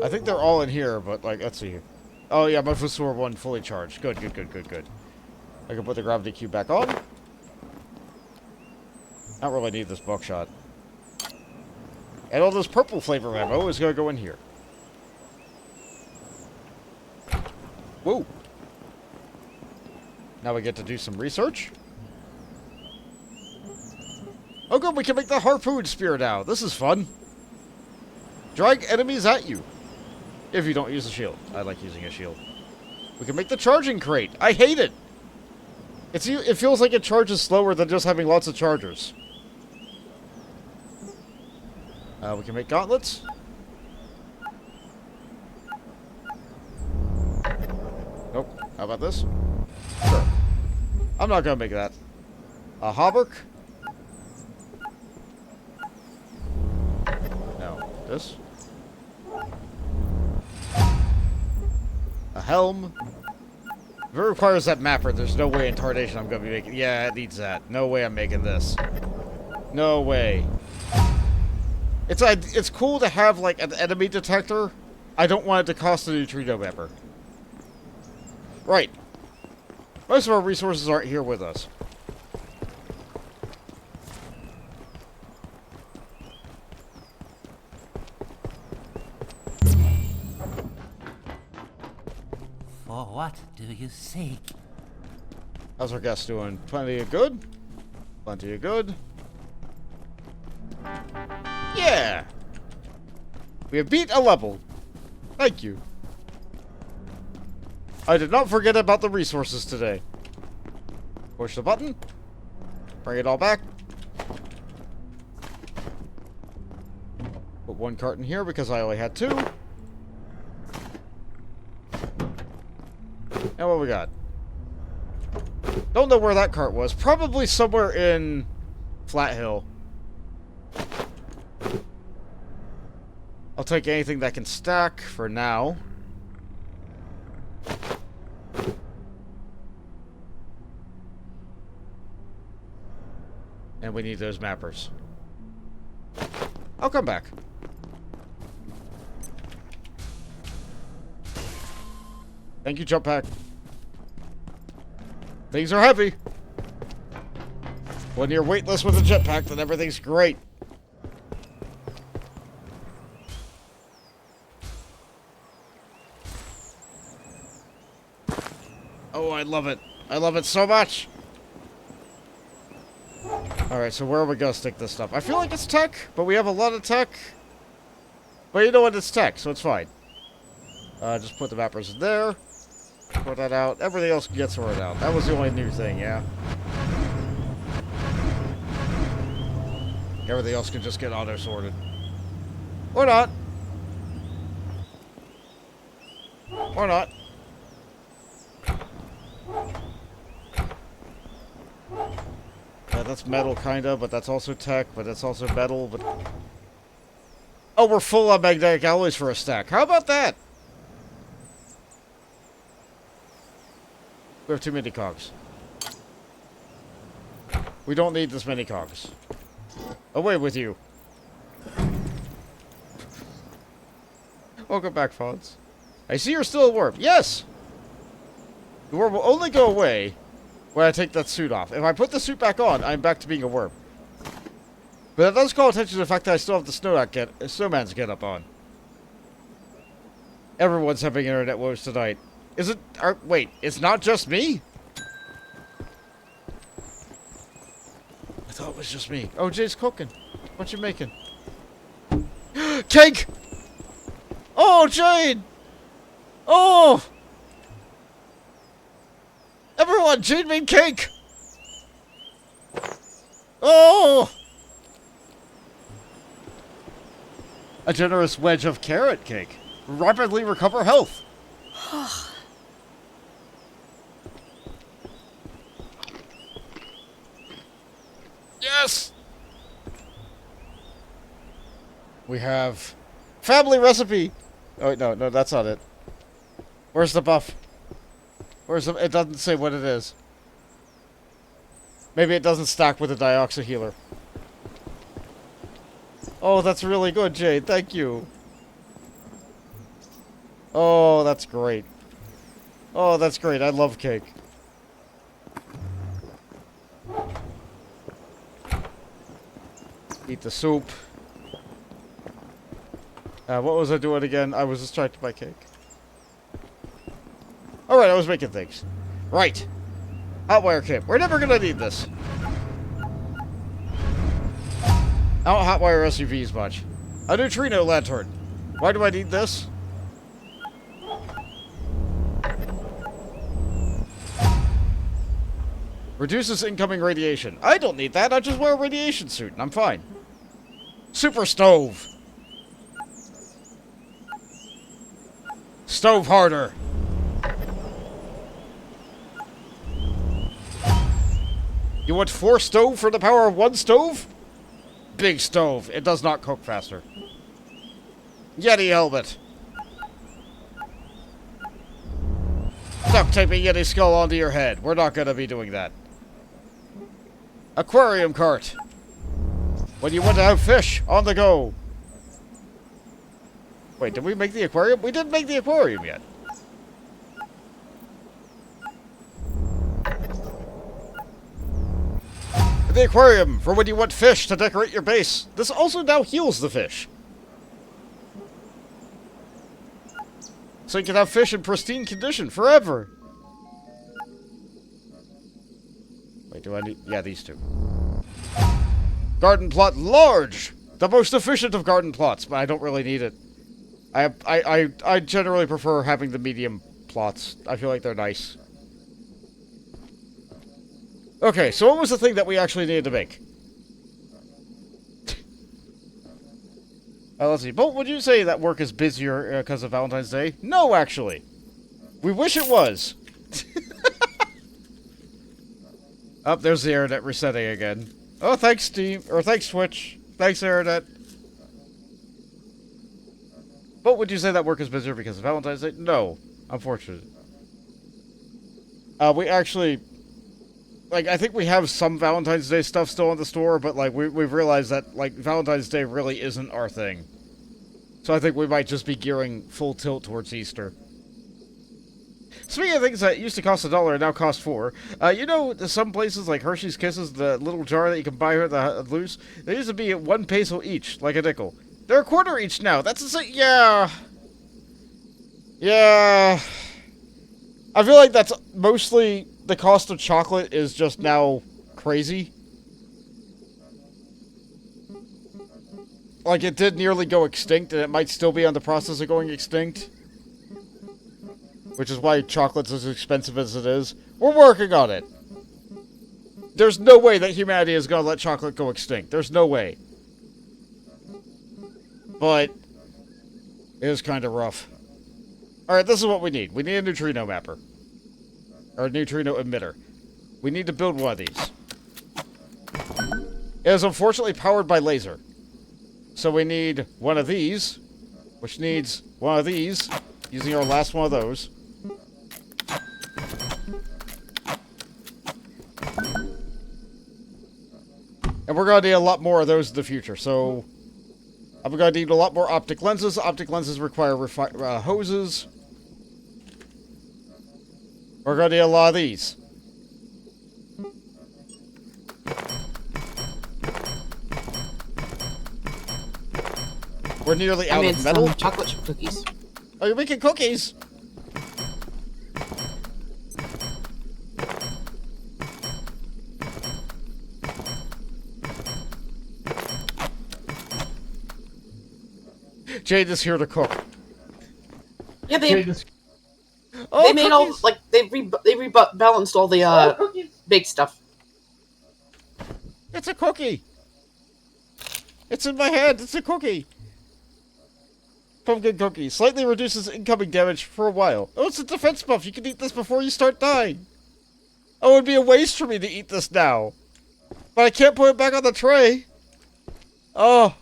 I think they're all in here, but, like, let's see here. Oh, yeah, my Voussoir one fully charged. Good. I can put the gravity cube back on. I don't really need this buckshot. And all this purple flavor ammo is going to go in here. Whoa. Now we get to do some research. Oh good, we can make the harpoon spear now. This is fun. Drag enemies at you. If you don't use a shield. I like using a shield. We can make the charging crate. I hate it. It feels like it charges slower than just having lots of chargers. We can make gauntlets. How about this? Sure. I'm not gonna make that. A hauberk? No. This? A helm? If it requires that mapper, there's no way in Tardation I'm gonna be making... Yeah, it needs that. No way I'm making this. No way. It's cool to have, like, an enemy detector. I don't want it to cost a neutrino mapper. Right. Most of our resources aren't here with us. For what do you seek? How's our guest doing? Plenty of good? Plenty of good. Yeah! We have beat a level. Thank you. I did not forget about the resources today. Push the button. Bring it all back. Put one cart in here because I only had 2. And what we got? Don't know where that cart was. Probably somewhere in Flat Hill. I'll take anything that can stack for now. And we need those mappers. I'll come back. Thank you, jump pack. Things are heavy. When you're weightless with a jetpack, then everything's great. Oh, I love it. I love it so much. Alright, so where are we going to stick this stuff? I feel like it's tech, but we have a lot of tech. But you know what? It's tech, so it's fine. Just put the mappers in there. Sort that out. Everything else can get sorted out. That was the only new thing, yeah. Everything else can just get auto-sorted. Or not. Or not. Yeah, that's metal, kinda, but that's also tech, but that's also metal, but... Oh, we're full on magnetic alloys for a stack. How about that? We have too many cogs. We don't need this many cogs. Away with you. Welcome back, Fonz. I see you're still a worm. Yes! The worm will only go away when I take that suit off. If I put the suit back on, I'm back to being a worm. But that does call attention to the fact that I still have the snowman's get up on. Everyone's having internet woes tonight. Is it... wait, it's not just me? I thought it was just me. Oh, Jay's cooking. What you making? Cake! Oh, Jade! Oh! Everyone, Jade made cake! Oh! A generous wedge of carrot cake. Rapidly recover health. Yes! We have family recipe. Oh, no, that's not it. Where's the buff? Where's the... It doesn't say what it is. Maybe it doesn't stack with the dioxin healer. Oh, that's really good, Jade. Thank you. Oh, that's great. Oh, that's great. I love cake. Eat the soup. What was I doing again? I was distracted by cake. Alright, I was making things. Right. Hotwire kit. We're never gonna need this. I don't hotwire SUVs much. A neutrino lantern. Why do I need this? Reduces incoming radiation. I don't need that. I just wear a radiation suit and I'm fine. Super stove. Stove harder. You want 4 stove for the power of 1 stove? Big stove. It does not cook faster. Yeti helmet. Duct tape a Yeti skull onto your head. We're not going to be doing that. Aquarium cart. When you want to have fish on the go. Wait, did we make the aquarium? We didn't make the aquarium yet. The aquarium for when you want fish to decorate your base. This also now heals the fish. So you can have fish in pristine condition forever. Wait, do I need... Yeah, these two. Garden plot large! The most efficient of garden plots, but I don't really need it. I generally prefer having the medium plots. I feel like they're nice. Okay, so what was the thing that we actually needed to make? Let's see. Bolt, would you say that work is busier because of Valentine's Day? No, actually. We wish it was. Oh, there's the internet resetting again. Oh, thanks, Steam. Or thanks, Twitch. Thanks, internet. But would you say that work is busier because of Valentine's Day? No, unfortunately. We actually... Like, I think we have some Valentine's Day stuff still in the store, but, like, we've realized that, like, Valentine's Day really isn't our thing. So I think we might just be gearing full tilt towards Easter. Speaking of things that used to cost $1 and now cost $4, you know, some places like Hershey's Kisses, the little jar that you can buy here at the loose, they used to be at 1 peso each, like a nickel. They're a quarter each now. That's insane. Yeah. Yeah. I feel like that's mostly the cost of chocolate is just now crazy. Like, it did nearly go extinct, and it might still be on the process of going extinct. Which is why chocolate's as expensive as it is. We're working on it. There's no way that humanity is going to let chocolate go extinct. There's no way. But it is kind of rough. Alright, this is what we need. We need a neutrino mapper. Or a neutrino emitter. We need to build one of these. It is unfortunately powered by laser. So we need one of these, which needs one of these, using our last one of those. And we're going to need a lot more of those in the future, so I'm going to need a lot more optic lenses. Optic lenses require hoses. We're going to need a lot of these. We're nearly out of metal. Some chocolate chip cookies. Oh, you're making cookies? Jade is here to cook. Yeah, they Oh, they made all like they rebalanced all the big stuff. It's a cookie. It's in my hand. It's a cookie. Pumpkin cookie. Slightly reduces incoming damage for a while. Oh, it's a defense buff. You can eat this before you start dying. Oh, it would be a waste for me to eat this now. But I can't put it back on the tray. Oh.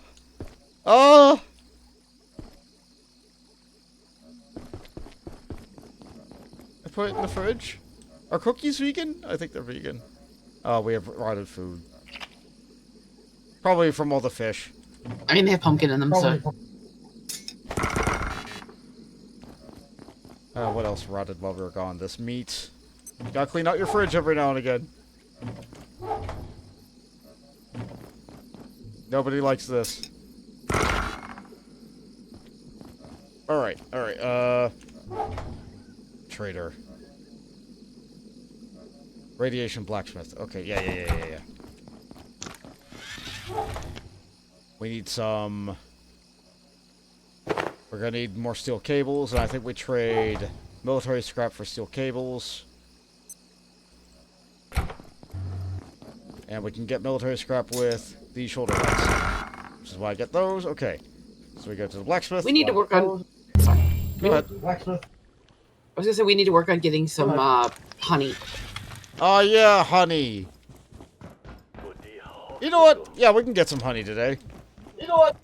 Oh. I put it in the fridge. Are cookies vegan? I think they're vegan. Oh, we have rotted food. Probably from all the fish. I mean, they have pumpkin in them, so. What else rotted while we were gone? This meat. You gotta clean out your fridge every now and again. Nobody likes this. Alright, alright, trader. Radiation blacksmith. Okay, yeah. We need some... We're gonna need more steel cables, and I think we trade military scrap for steel cables. And we can get military scrap with these shoulder lights. Which is why I get those. Okay. So we go to the blacksmith. We need to work on... Sorry. Go ahead. I was gonna say we need to work on getting some honey. Oh yeah, honey. You know what? Yeah, we can get some honey today. You know what?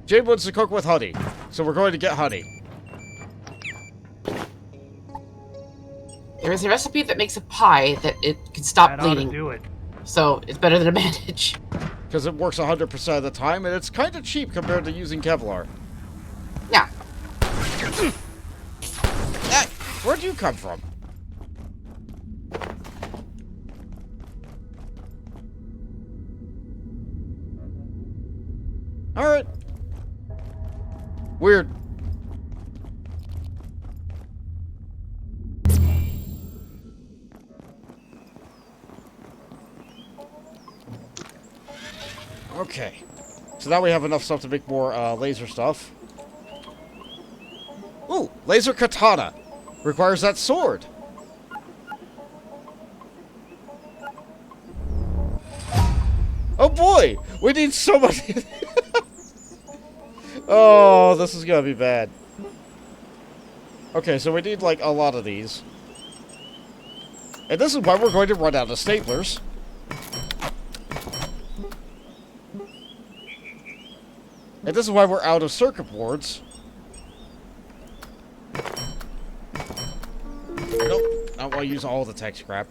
Jade wants to cook with honey, so we're going to get honey. There is a recipe that makes a pie that it can stop That ought to bleeding. do it. So it's better than a bandage. Because it works 100% of the time, and it's kind of cheap compared to using Kevlar. Yeah. Where'd you come from? Alright. Weird. Okay. So now we have enough stuff to make more laser stuff. Ooh, laser katana. Requires that sword. Oh boy! We need so much... Oh, this is gonna be bad. Okay, so we need, like, a lot of these. And this is why we're going to run out of staplers. And this is why we're out of circuit boards. Nope, I don't want to use all the tech scrap.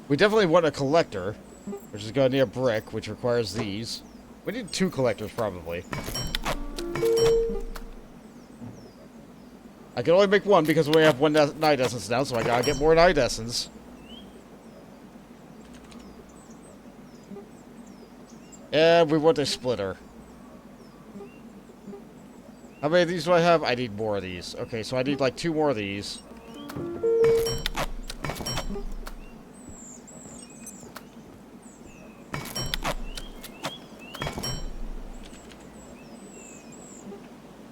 We definitely want a collector, which is going to need a brick, which requires these. We need 2 collectors, probably. I can only make 1 because we have 1 night essence now, so I gotta get more night essence. And we want a splitter. How many of these do I have? I need more of these. Okay, so I need like 2 more of these.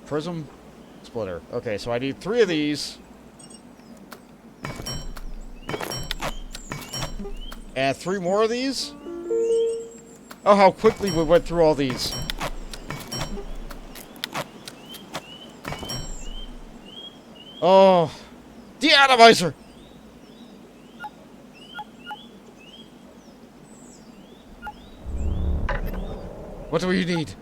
Prism splitter. Okay, so I need 3 of these. And 3 more of these? Oh, how quickly we went through all these. Oh. Deatomizer! What do you need?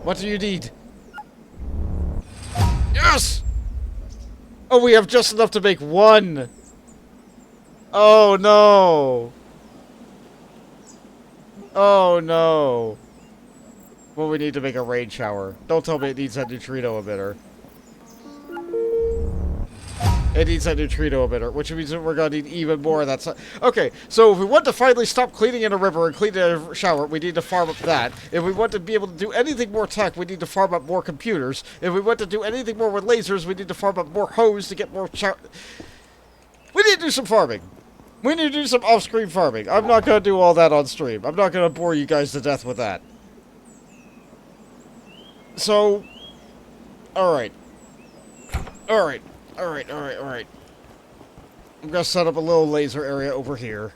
What do you need? Yes! Oh, we have just enough to make 1. Oh, no. Oh, no. Well, we need to make a rain shower. Don't tell me it needs that neutrino emitter. It needs that neutrino emitter, which means that we're going to need even more of that stuff. Okay, so if we want to finally stop cleaning in a river and clean in a shower, we need to farm up that. If we want to be able to do anything more tech, we need to farm up more computers. If we want to do anything more with lasers, we need to farm up more hose to get more We need to do some farming. We need to do some off-screen farming. I'm not going to do all that on stream. I'm not going to bore you guys to death with that. So, alright. Alright. Alright. I'm going to set up a little laser area over here.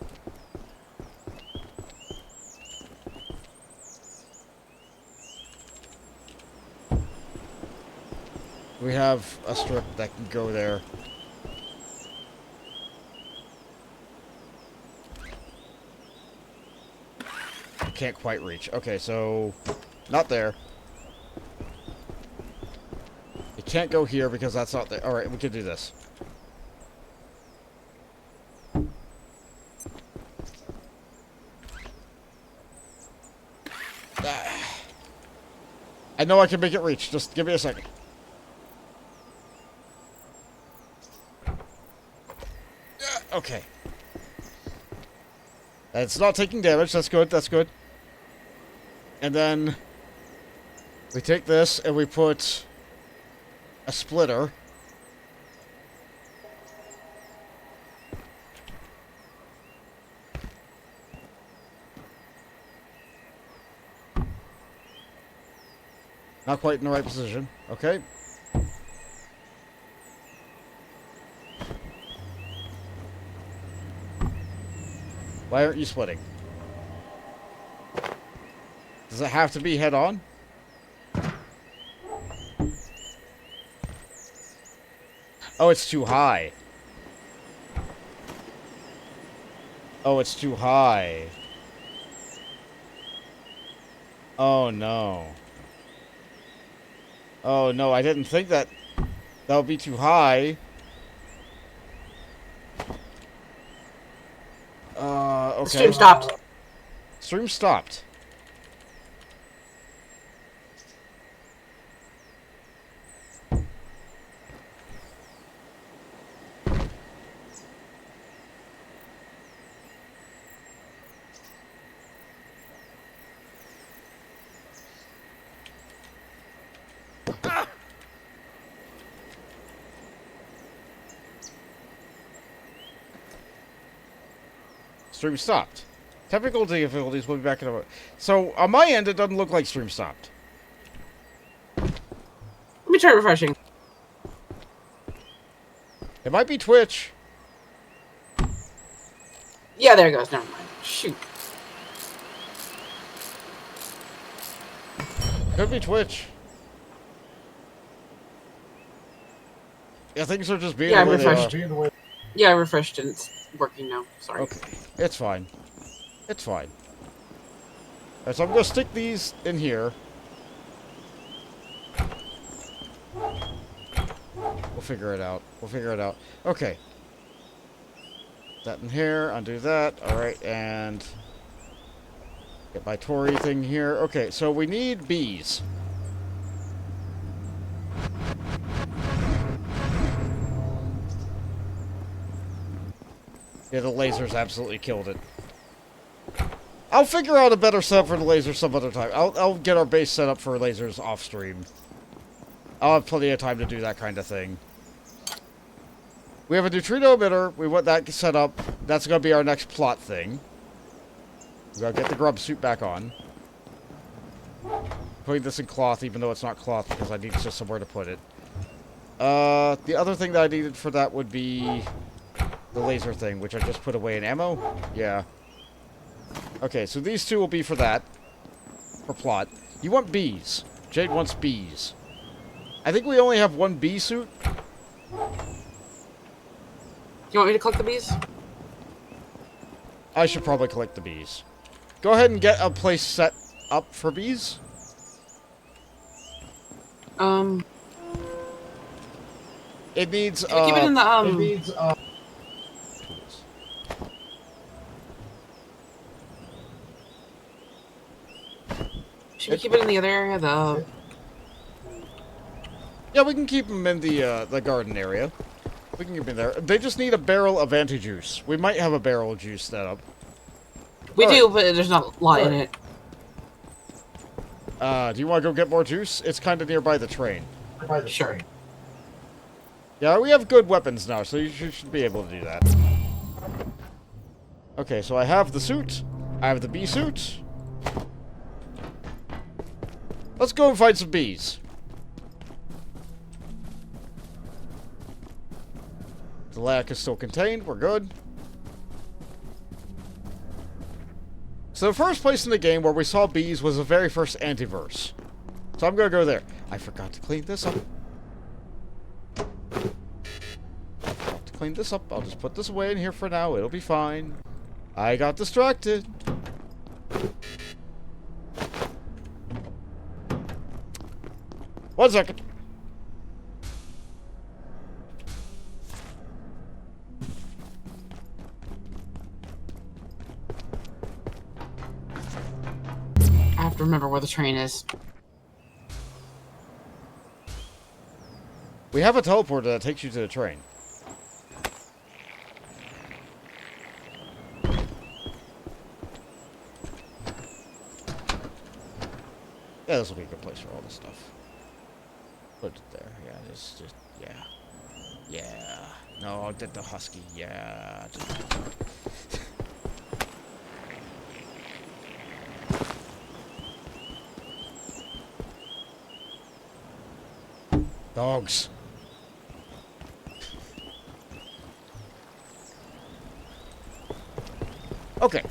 We have a strip that can go there. I can't quite reach. Okay, so... Not there. It can't go here because that's not there. Alright, we can do this. I know I can make it reach. Just give me a second. Okay. It's not taking damage. That's good. That's good. And then we take this and we put a splitter. Not quite in the right position. Okay. Why aren't you splitting? Does it have to be head on? Oh, it's too high. Oh, it's too high. Oh, no. Oh, no, I didn't think that would be too high. Okay. Stream stopped. Stream stopped. Stream stopped. Technical difficulties will be back in a moment. So, on my end, it doesn't look like stream stopped. Let me try refreshing. It might be Twitch. Yeah, there it goes. Never mind. Shoot. Could be Twitch. Yeah, things are just being Yeah, the way they refreshed. are. Yeah, I refreshed and it's working now. Sorry. Okay, it's fine. It's fine. Alright, so I'm gonna stick these in here. We'll figure it out. We'll figure it out. Okay. That in here, undo that. Alright, and get my Tory thing here. Okay, so we need bees. Yeah, the lasers absolutely killed it. I'll figure out a better setup for the lasers some other time. I'll get our base set up for lasers off stream. I'll have plenty of time to do that kind of thing. We have a neutrino emitter. We want that set up. That's going to be our next plot thing. We got to get the grub suit back on. Putting this in cloth, even though it's not cloth, because I need just somewhere to put it. The other thing that I needed for that would be the laser thing, which I just put away in ammo. Yeah. Okay, so these two will be for that. For plot. You want bees. Jade wants bees. I think we only have one bee suit. You want me to collect the bees? I should probably collect the bees. Go ahead and get a place set up for bees. It needs, Can you keep it in the, tools. should we keep it in the other area? The... Yeah, we can keep them in the garden area. We can keep them there. They just need a barrel of anti-juice. We might have a barrel of juice set up. We All do, right. but there's not a lot in it. Do you want to go get more juice? It's kind of nearby the train. Sure. Yeah, we have good weapons now, so you should be able to do that. Okay, so I have the suit. I have the bee suit. Let's go and find some bees. The lack is still contained. We're good. So the first place in the game where we saw bees was the very first antiverse. So I'm going to go there. I forgot to clean this up. Clean this up. I'll just put this away in here for now. It'll be fine. I got distracted. One second. I have to remember where the train is. We have a teleporter that takes you to the train. Yeah, this will be a good place for all this stuff. Put it there. Yeah, just yeah. Yeah. No, I'll get the husky. Yeah. Dogs. Okay.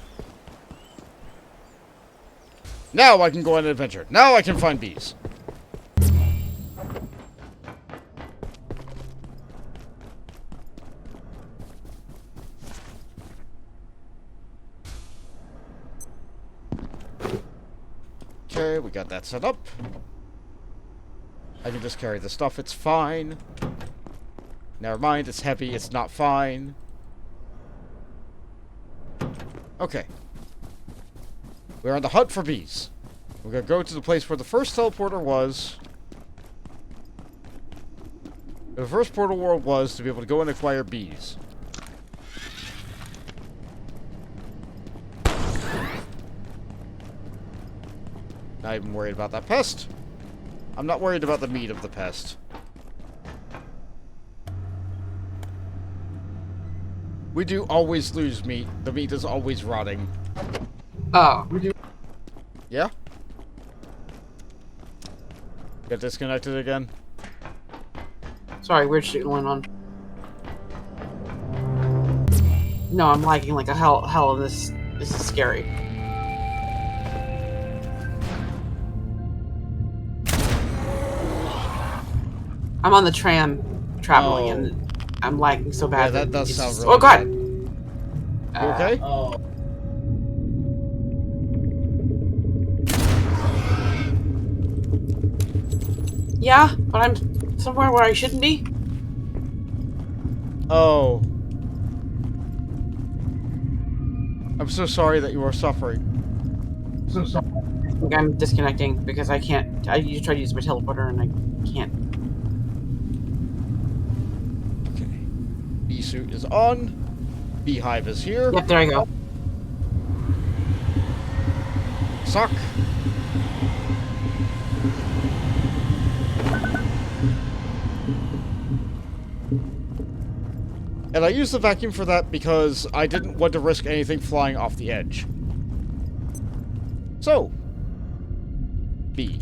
Now I can go on an adventure. Now I can find bees. Okay, we got that set up. I can just carry the stuff, it's fine. Never mind, it's heavy, it's not fine. Okay. We're on the hunt for bees. We're gonna go to the place where the first teleporter was. The first portal world was to be able to go and acquire bees. Not even worried about that pest. I'm not worried about the meat of the pest. We do always lose meat. The meat is always rotting. Oh. Yeah? Got disconnected again? Sorry, weird shit going on. No, I'm lagging like a hell. This is scary. I'm on the tram traveling and I'm lagging so bad. Yeah, that does sound really Oh god! bad. You okay? Yeah, but I'm somewhere where I shouldn't be. Oh. I'm so sorry that you are suffering. I think I'm disconnecting because I can't. I tried to use my teleporter and I can't. Okay. Bee suit is on. Beehive is here. Yep, there I go. Sock. And I used the vacuum for that because I didn't want to risk anything flying off the edge. So, bee.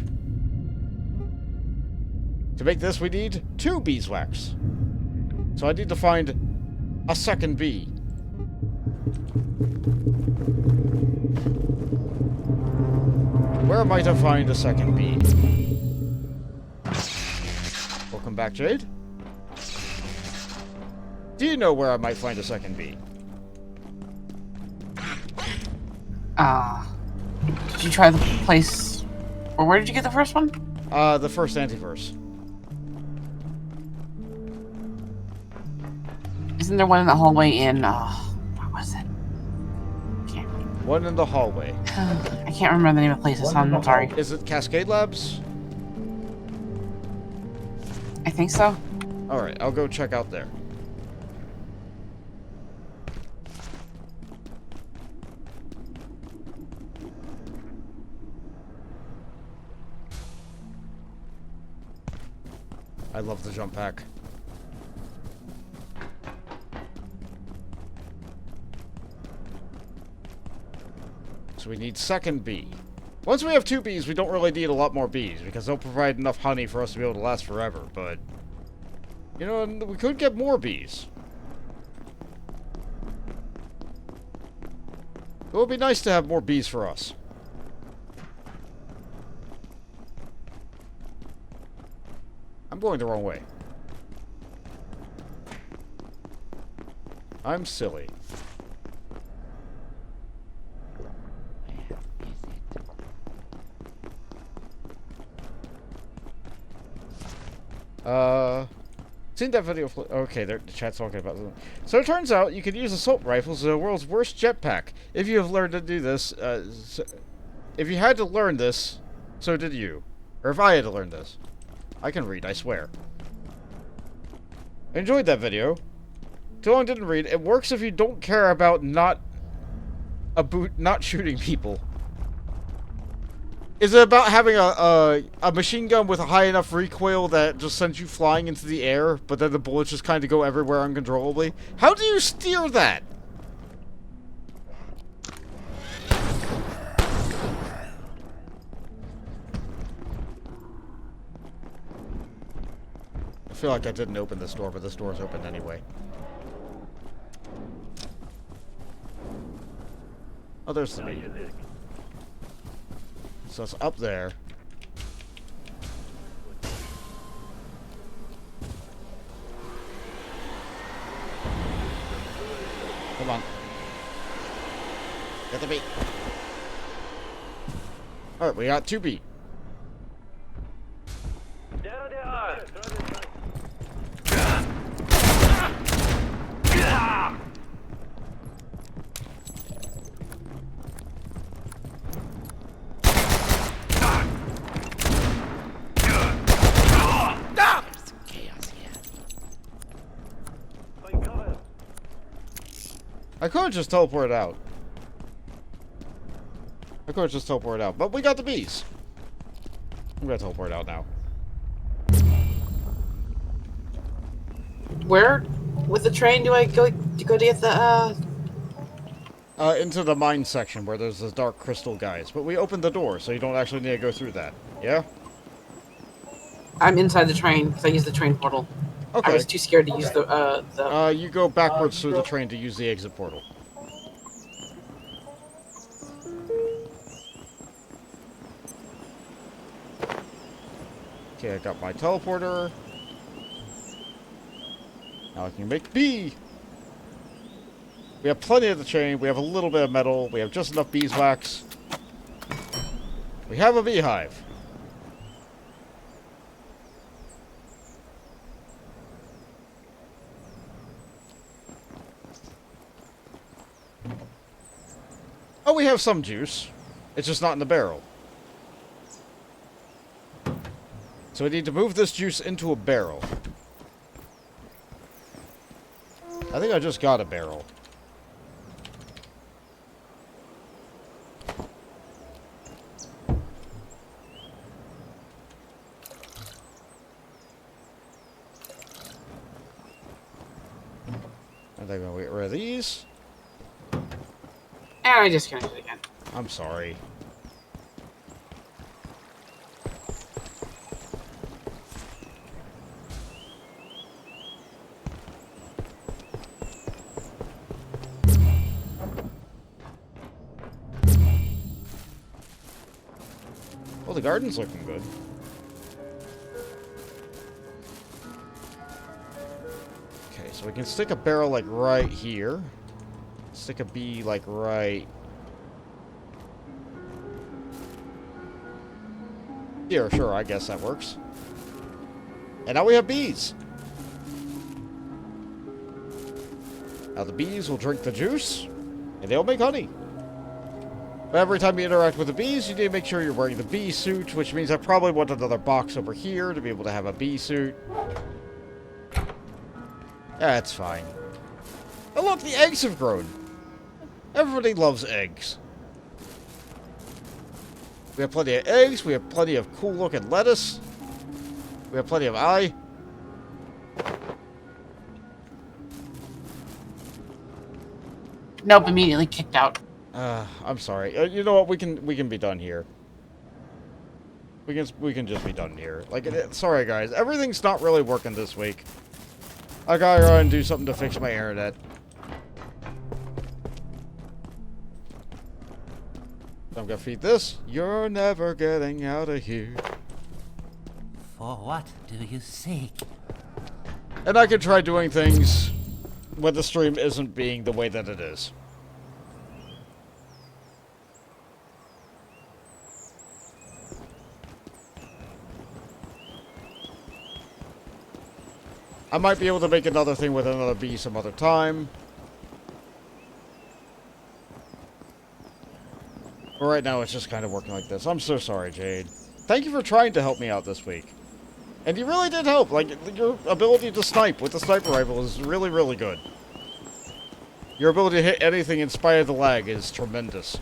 To make this, we need 2 beeswax. So I need to find a second bee. Where might I find a second bee? Welcome back, Jade. Do you know where I might find a second bee? Did you try the place? Or where did you get the first one? The first antiverse. Isn't there one in the hallway in, what was it? One in the hallway. I can't remember the name of the place. I'm sorry. Is it Cascade Labs? I think so. Alright, I'll go check out there. I love the jump pack. So we need second bee. Once we have 2 bees, we don't really need a lot more bees, because they'll provide enough honey for us to be able to last forever, but... You know, we could get more bees. It would be nice to have more bees for us. I'm going the wrong way. I'm silly. Seen that video. Okay, the chat's talking about this. So it turns out you can use assault rifles as the world's worst jetpack. If you have learned to do this, if you had to learn this, so did you. Or if I had to learn this. I can read, I swear. I enjoyed that video. Too long didn't read. It works if you don't care about not shooting people. Is it about having a machine gun with a high enough recoil that just sends you flying into the air, but then the bullets just kind of go everywhere uncontrollably? How do you steer that? I feel like I didn't open this door, but this door's open anyway. Oh, there's the bee. So it's up there. Come on. Get the beat. Alright, we got 2 beat. I could have just teleported out. But we got the bees. I'm gonna teleport out now. Where with the train do I go to get the Into the mine section where there's the dark crystal guys. But we opened the door, so you don't actually need to go through that. Yeah? I'm inside the train because I used the train portal. Okay. I was too scared to use the You go backwards through the train to use the exit portal. Okay, I got my teleporter. Now I can make bee. We have plenty of the chain. We have a little bit of metal. We have just enough beeswax. We have a beehive. Oh, we have some juice. It's just not in the barrel. So we need to move this juice into a barrel. I think I just got a barrel. I think I'll get rid of these. I disconnected again. I'm sorry. Well, the garden's looking good. Okay, so we can stick a barrel like right here. Stick a bee like right here. Sure, I guess that works. And now we have bees. Now the bees will drink the juice, and they'll make honey. But every time you interact with the bees, you need to make sure you're wearing the bee suit, which means I probably want another box over here to be able to have a bee suit. That's fine. Oh look, the eggs have grown. Everybody loves eggs. We have plenty of eggs. We have plenty of cool-looking lettuce. We have plenty of eye. Nope, immediately kicked out. I'm sorry. You know what? We can be done here. We can just be done here. Like, sorry guys, everything's not really working this week. I gotta go and do something to fix my internet. I'm gonna feed this. You're never getting out of here. For what do you seek? And I can try doing things when the stream isn't being the way that it is. I might be able to make another thing with another bee some other time. But right now, it's just kind of working like this. I'm so sorry, Jade. Thank you for trying to help me out this week. And you really did help. Like, your ability to snipe with the sniper rifle is really, really good. Your ability to hit anything in spite of the lag is tremendous.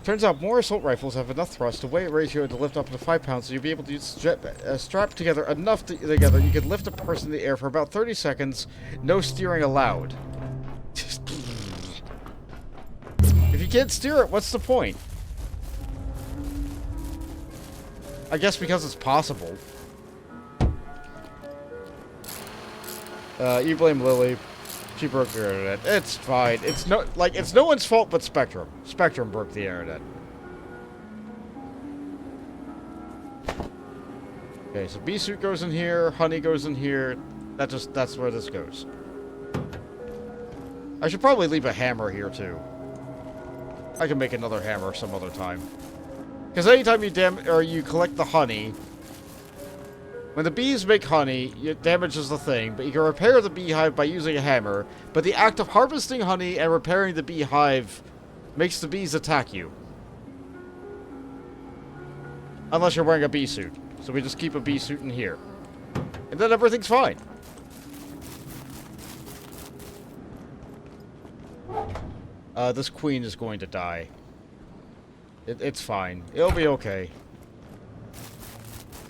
Turns out more assault rifles have enough thrust to weight ratio to lift up to 5 pounds, so you'll be able to strap together enough together you can lift a person in the air for about 30 seconds, no steering allowed. If you can't steer it, what's the point? I guess because it's possible. You blame Lily. She broke your internet. It's fine. It's no one's fault but Spectrum. Spectrum broke the internet. Okay, so bee suit goes in here, honey goes in here. That's where this goes. I should probably leave a hammer here too. I can make another hammer some other time. Because anytime you collect the honey, when the bees make honey, it damages the thing, but you can repair the beehive by using a hammer, but the act of harvesting honey and repairing the beehive makes the bees attack you. Unless you're wearing a bee suit. So we just keep a bee suit in here. And then everything's fine. This queen is going to die. It's fine. It'll be okay.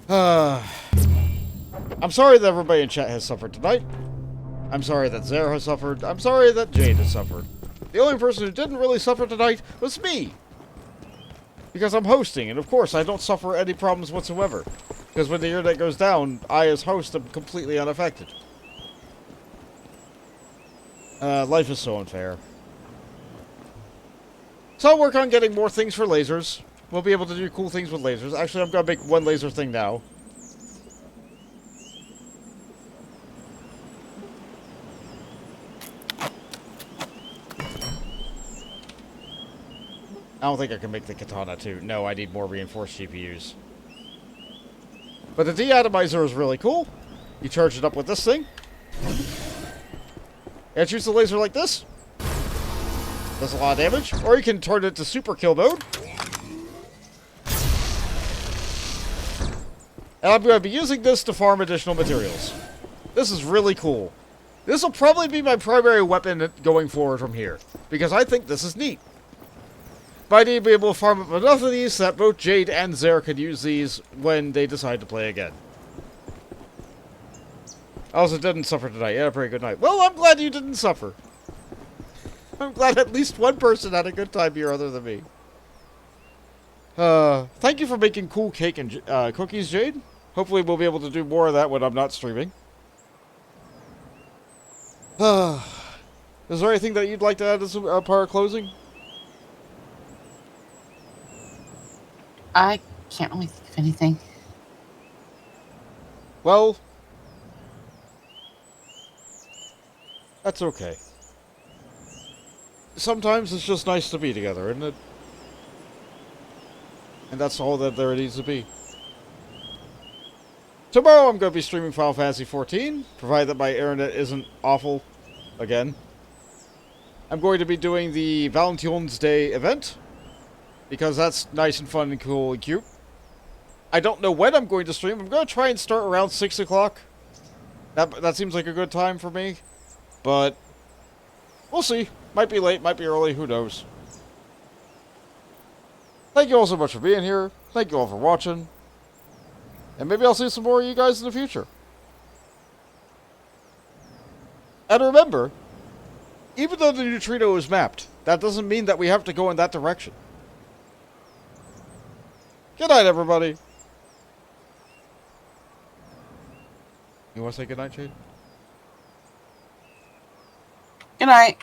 I'm sorry that everybody in chat has suffered tonight. I'm sorry that Zara has suffered. I'm sorry that Jade has suffered. The only person who didn't really suffer tonight was me. Because I'm hosting, and of course I don't suffer any problems whatsoever. Because when the internet goes down, I as host am completely unaffected. Life is so unfair. So I'll work on getting more things for lasers. We'll be able to do cool things with lasers. Actually, I'm going to make one laser thing now. I don't think I can make the katana too. No, I need more reinforced GPUs. But the deatomizer is really cool. You charge it up with this thing. And it shoots the laser like this. Does a lot of damage. Or you can turn it to super kill mode. And I'm going to be using this to farm additional materials. This is really cool. This will probably be my primary weapon going forward from here. Because I think this is neat. But I need to be able to farm up enough of these so that both Jade and Zara can use these when they decide to play again. I also didn't suffer tonight. You had a pretty good night. Well, I'm glad you didn't suffer. I'm glad at least one person had a good time here other than me. Thank you for making cool cake and cookies, Jade. Hopefully we'll be able to do more of that when I'm not streaming. Is there anything that you'd like to add as a part of closing? I can't really think of anything. Well, that's okay. Sometimes it's just nice to be together, isn't it? And that's all that there needs to be. Tomorrow I'm going to be streaming Final Fantasy XIV, provided that my internet isn't awful again. I'm going to be doing the Valentine's Day event, because that's nice and fun and cool and cute. I don't know when I'm going to stream. I'm going to try and start around 6 o'clock. That seems like a good time for me. But we'll see. Might be late, might be early, who knows. Thank you all so much for being here. Thank you all for watching. And maybe I'll see some more of you guys in the future. And remember, even though the neutrino is mapped, that doesn't mean that we have to go in that direction. Good night, everybody. You want to say good night, Jade? Good night.